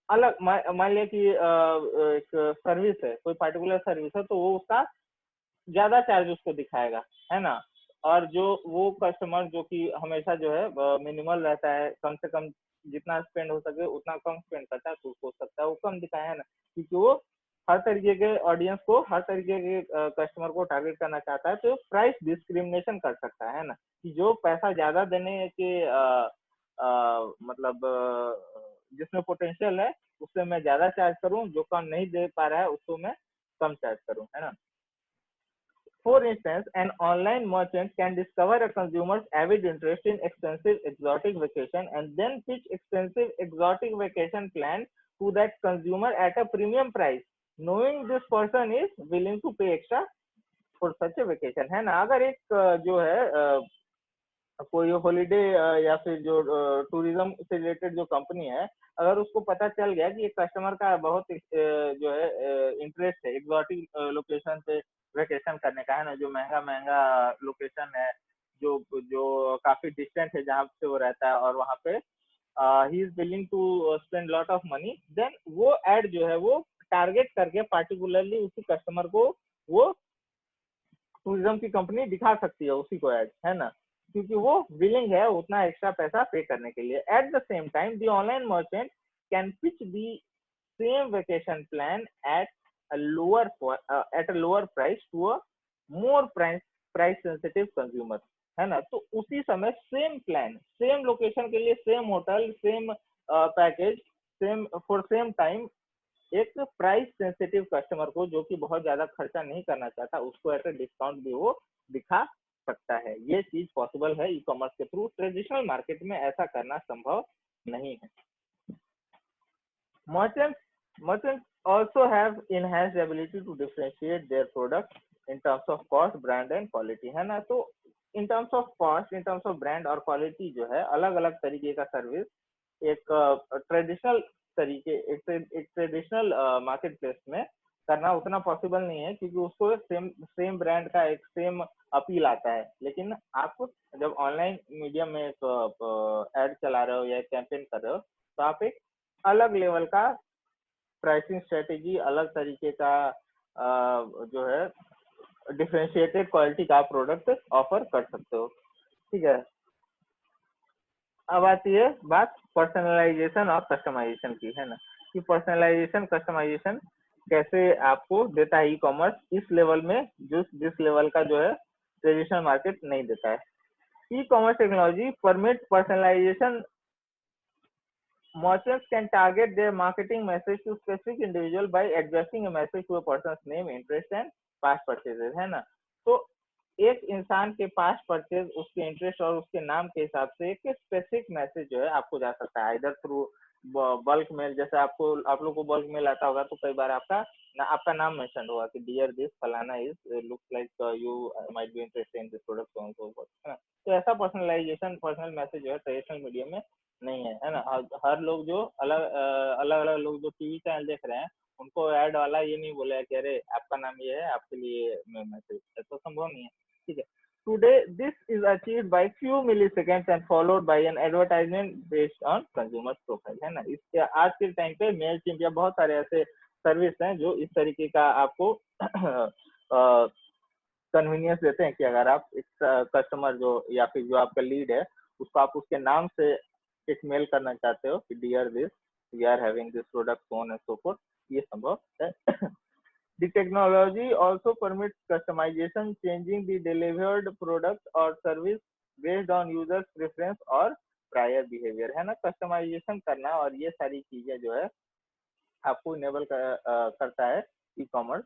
अलग मान लिया कि एक सर्विस है, कोई पर्टिकुलर सर्विस है, तो वो उसका ज्यादा चार्ज उसको दिखाएगा, है ना। और जो वो कस्टमर जो कि हमेशा जो है मिनिमल रहता है, कम से कम जितना स्पेंड हो सके उतना कम स्पेंड करता है, तो उसको सकता है वो कम दिखाए, है ना, क्योंकि वो हर तरीके के ऑडियंस को, हर तरीके के कस्टमर को टारगेट करना चाहता है, तो प्राइस डिस्क्रिमिनेशन कर सकता है ना, कि जो पैसा ज्यादा देने के मतलब जिसमें पोटेंशियल है उससे मैं ज्यादा चार्ज करूं, जो कम नहीं दे पा रहा है उसको मैं कम चार्ज करूं, है ना। For instance, an online merchant can discover a consumer's avid interest in expensive exotic vacation and then pitch expensive exotic vacation plan to that consumer at a premium price, knowing this person is willing to pay extra for such a vacation, है ना। अगर एक जो है कोई holiday या फिर जो टूरिज्म से रिलेटेड जो कंपनी है, अगर उसको पता चल गया कि एक कस्टमर का बहुत जो है इंटरेस्ट है एग्जॉटिक लोकेशन पे वेकेशन करने का, है ना, जो महंगा महंगा लोकेशन है, जो जो काफी डिस्टेंट है जहाँ से वो रहता है, और वहाँ पे ही is willing to spend lot of money, then वो एड जो है वो टारगेट करके पार्टिकुलरली उसी कस्टमर को वो टूरिज्म की कंपनी दिखा सकती है उसी को ऐड, है ना, क्योंकि वो विलिंग है उतना एक्स्ट्रा पैसा पे करने के लिए। Eight the same time the online merchant can pitch the same vacation plan at a lower price to a more price sensitive consumer, है ना। तो उसी समय सेम प्लान, सेम लोकेशन के लिए, same hotel, same package, same for same time, एक price sensitive customer को जो कि बहुत ज्यादा खर्चा नहीं करना चाहता, उसको ऐसे डिस्काउंट भी वो दिखा सकता है। ये चीज पॉसिबल है ई कॉमर्स के थ्रू, ट्रेडिशनल मार्केट में ऐसा करना संभव नहीं है। Merchants also have enhanced ability to differentiate their products in terms of cost, brand and quality, है ना। तो in terms of cost, in terms of brand और quality जो है अलग अलग तरीके का सर्विस एक ट्रेडिशनल तरीके, एक ट्रेडिशनल मार्केट प्लेस में करना उतना पॉसिबल नहीं है, क्योंकि उसको सेम ब्रांड का एक सेम अपील आता है। लेकिन आप जब ऑनलाइन मीडिया में एक एड चला रहे हो या कैंपेन कर रहे हो, तो आप एक अलग लेवल का प्राइसिंग स्ट्रेटेजी, अलग तरीके का जो है डिफरेंशिएटेड क्वालिटी का प्रोडक्ट ऑफर कर सकते हो, ठीक है। अब आती है बात पर्सनलाइजेशन और कस्टमाइजेशन की, है ना, कि पर्सनलाइजेशन कस्टमाइजेशन कैसे आपको देता है ई कॉमर्स इस लेवल में, जिस लेवल का जो है ट्रेडिशनल मार्केट नहीं देता है। E commerce technology permit personalisation merchants can target their marketing message to specific individual by addressing a message to a person's name, interest and past purchases, है ना। तो एक इंसान के पास परचेज, उसके इंटरेस्ट और उसके नाम के हिसाब से एक स्पेसिफिक मैसेज जो है आपको जा सकता है, इधर थ्रू बल्क मेल, जैसे आप लोग को बल्क मेल आता होगा तो कई बार आपका नाम मेंशन होगा कि डियर दिस फलाना is looks like you might be interested in this product है ना। तो ऐसा पर्सनल मैसेज जो है ट्रेडिशनल मीडिया में नहीं है ना। हर लोग जो अलग लोग जो टीवी चैनल देख रहे हैं उनको ऐड वाला ये नहीं बोला है कि अरे आपका नाम ये है, आपके लिए मैसेज, ऐसा संभव नहीं है, ठीक है। Today, this is achieved by few milliseconds and followed by an advertisement based on consumer profile, है ना। इसके आज के टाइम पे मेलचिम्प या बहुत सारे ऐसे सर्विस हैं जो इस तरीके का आपको कन्वीनियंस देते हैं कि अगर आप इस कस्टमर जो या फिर जो आपका लीड है उसको आप उसके नाम से एक मेल करना चाहते हो कि dear this we are having this product so on and so forth, ये संभव है। The technology also permits customization, changing the delivered product or service based on users preference और prior behavior, है ना। कस्टमाइजेशन करना और ये सारी चीजें जो है आपको इनेबल करता है e commerce.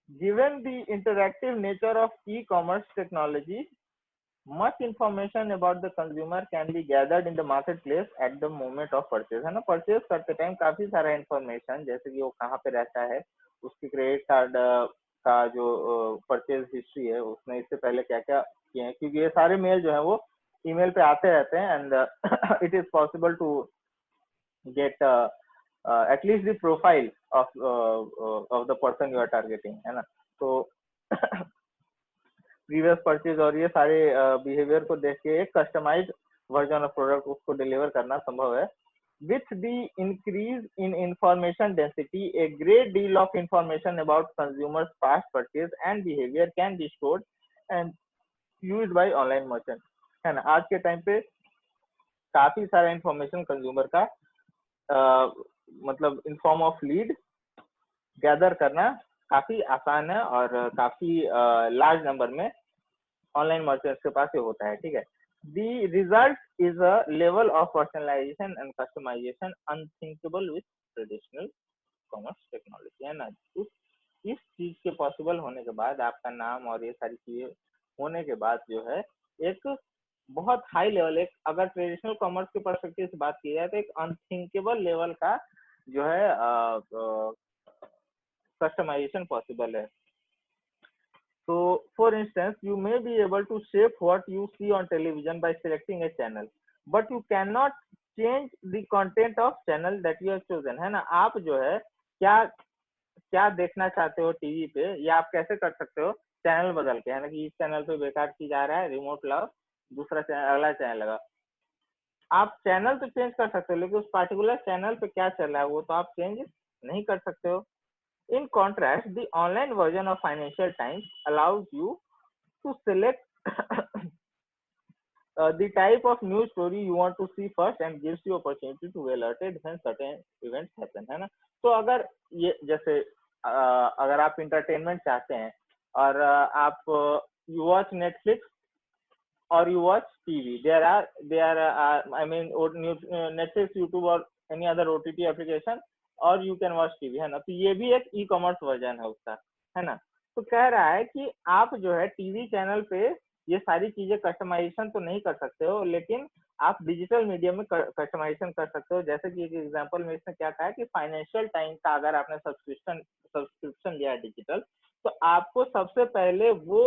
Given the interactive nature of e-commerce technology, much information about the consumer can be gathered in the marketplace at the moment of purchase, है ना। परचेज करते टाइम काफी सारा इंफॉर्मेशन, जैसे कि वो कहाँ पे रहता है, उसकी क्रेडिट कार्ड का जो परचेज हिस्ट्री है, उसने इससे पहले क्या क्या किए हैं, क्योंकि ये सारे मेल जो है वो ईमेल पे आते रहते हैं and it is possible to get at least the profile of the person you are targeting, है ना। तो प्रीवियस परचेज और ये सारे बिहेवियर को देख के एक कस्टमाइज वर्जन ऑफ प्रोडक्ट उसको डिलीवर करना संभव है। With the increase in information density, a great deal of information about consumers' past purchase and behavior can be stored and used by online merchants, है ना। आज के टाइम पे काफी सारा इंफॉर्मेशन कंज्यूमर का मतलब in form of lead gather करना काफी आसान है और काफी लार्ज नंबर में ऑनलाइन मर्चेंट्स के पास ये होता है, ठीक है। The result is a level of personalization and customization unthinkable with traditional commerce technology, है ना। इस चीज के पॉसिबल होने के बाद, आपका नाम और ये सारी चीजें होने के बाद जो है एक बहुत हाई लेवल, एक अगर ट्रेडिशनल कॉमर्स के परस्पेक्टिव से बात की जाए तो एक अनथिंकेबल लेवल का जो है कस्टमाइजेशन पॉसिबल है। So, for instance, you may be able to shape what you see on television by selecting a channel, but you cannot change the content of channel that you have chosen, है ना। आप जो है क्या देखना चाहते हो टीवी पे, या आप कैसे कर सकते हो चैनल बदल के, है ना, कि इस चैनल पे बेकार चीज आ रहा है, रिमोट लाओ, दूसरा चैनल, अगला चैनल लगा। आप चैनल तो चेंज कर सकते हो, लेकिन उस पार्टिकुलर चैनल पे क्या चल रहा है वो तो आप चेंज नहीं कर सकते हो। In contrast, the online version of Financial Times allows you to select the type of news story you want to see first and gives you opportunity to be alerted when certain events happen, है ना। तो अगर ये जैसे अगर आप entertainment चाहते हैं और आप you watch Netflix or you watch TV, there are I mean Netflix, YouTube or any other OTT application, और यू कैन वॉच टीवी, है ना। तो ये भी एक ई कॉमर्स वर्जन है उसका, है ना। तो कह रहा है कि आप जो है टीवी चैनल पे ये सारी चीजें कस्टमाइजेशन तो नहीं कर सकते हो, लेकिन आप डिजिटल मीडिया में कस्टमाइजेशन कर सकते हो। जैसे कि एक एग्जांपल में इसने क्या कहा है कि फाइनेंशियल टाइम्स का अगर आपने सब्सक्रिप्शन लिया है डिजिटल, तो आपको सबसे पहले वो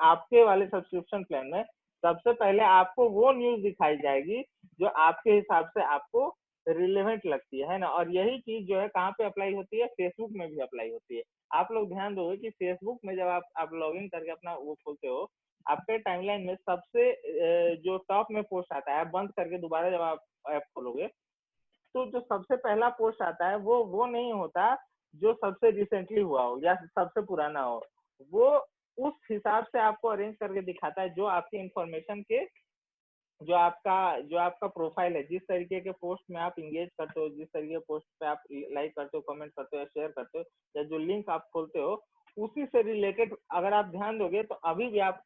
आपके वाले सब्सक्रिप्शन प्लान में सबसे पहले आपको वो न्यूज दिखाई जाएगी जो आपके हिसाब से आपको रिलेवेंट लगती है ना। और यही चीज जो है कहाँ पे अप्लाई होती है, फेसबुक में भी अप्लाई होती है। आप लोग ध्यान दोगे कि फेसबुक में जब आप लॉग इन करके अपना वो खोलते हो, आपके टाइमलाइन में सबसे जो टॉप में पोस्ट आता है, बंद करके दोबारा जब आप ऐप खोलोगे तो जो सबसे पहला पोस्ट आता है वो नहीं होता जो सबसे रिसेंटली हुआ हो या सबसे पुराना हो, वो उस हिसाब से आपको अरेंज करके दिखाता है जो आपकी इंफॉर्मेशन के जो आपका प्रोफाइल है, जिस तरीके के पोस्ट में आप इंगेज करते हो, जिस तरीके के पोस्ट पे आप लाइक करते हो, कमेंट करते हो या शेयर करते हो, या जो लिंक आप खोलते हो उसी से रिलेटेड अगर आप ध्यान दोगे तो अभी भी आप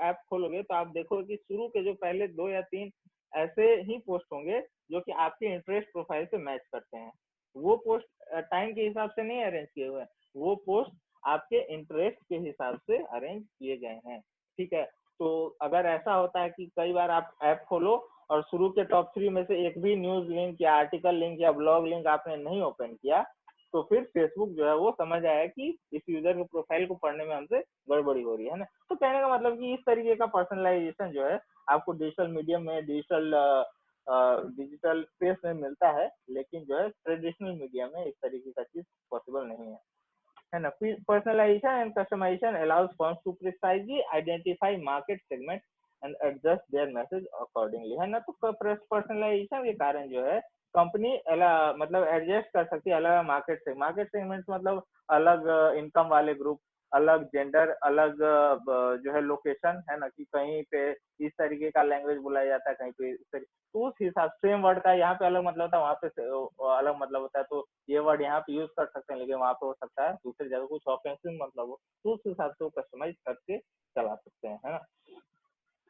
ऐप खोलोगे तो आप देखोगे कि शुरू के जो पहले 2 या 3 ऐसे ही पोस्ट होंगे जो कि आपके इंटरेस्ट प्रोफाइल से मैच करते हैं। वो पोस्ट टाइम के हिसाब से नहीं अरेंज किए हुए हैं, वो पोस्ट आपके इंटरेस्ट के हिसाब से अरेंज किए गए हैं। ठीक है, तो अगर ऐसा होता है कि कई बार आप ऐप खोलो और शुरू के टॉप 3 में से एक भी न्यूज लिंक या आर्टिकल लिंक या ब्लॉग लिंक आपने नहीं ओपन किया, तो फिर फेसबुक जो है वो समझ आया कि इस यूजर के प्रोफाइल को पढ़ने में हमसे गड़बड़ी हो रही है ना। तो कहने का मतलब कि इस तरीके का पर्सनलाइजेशन जो है आपको डिजिटल मीडियम में, डिजिटल स्पेस में मिलता है, लेकिन जो है ट्रेडिशनल मीडिया में इस तरीके का चीज पॉसिबल नहीं है ना। Personalization and customization allows firms to precisely identify market segment and adjust their message accordingly, है ना। तो पर्सनलाइजेशन के कारण जो है कंपनी मतलब एडजस्ट कर सकती है अलग मार्केट सेगमेंट, मतलब अलग इनकम वाले ग्रुप, अलग जेंडर, अलग जो है लोकेशन, है ना, कि कहीं पे इस तरीके का लैंग्वेज बोला जाता है, कहीं पे इस तरीके, तो उस हिसाब सेम वर्ड का यहाँ पे अलग मतलब होता है, वहाँ पे अलग मतलब होता है। तो ये वर्ड यहाँ पे यूज कर सकते हैं, लेकिन वहाँ पे हो सकता है दूसरी जगह कुछ ऑफेंसिव मतलब हो, तो उस हिसाब से वो कस्टमाइज करके चला सकते हैं, है ना।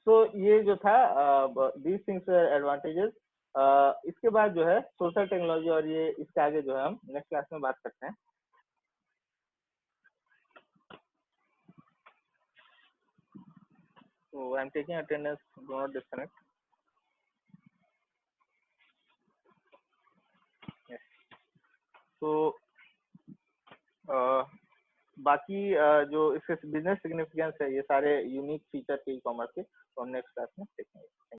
तो ये जो था दीज थिंग्स एडवांटेजेस। इसके बाद जो है सोशल टेक्नोलॉजी, और ये इसके आगे जो है हम नेक्स्ट क्लास में बात करते हैं। तो I am taking attendance, do not disconnect. तो बाकी जो इसके बिजनेस सिग्निफिकेंस है, ये सारे यूनिक फीचर के ई कॉमर्स के, तो हम नेक्स्ट क्लास में देखेंगे।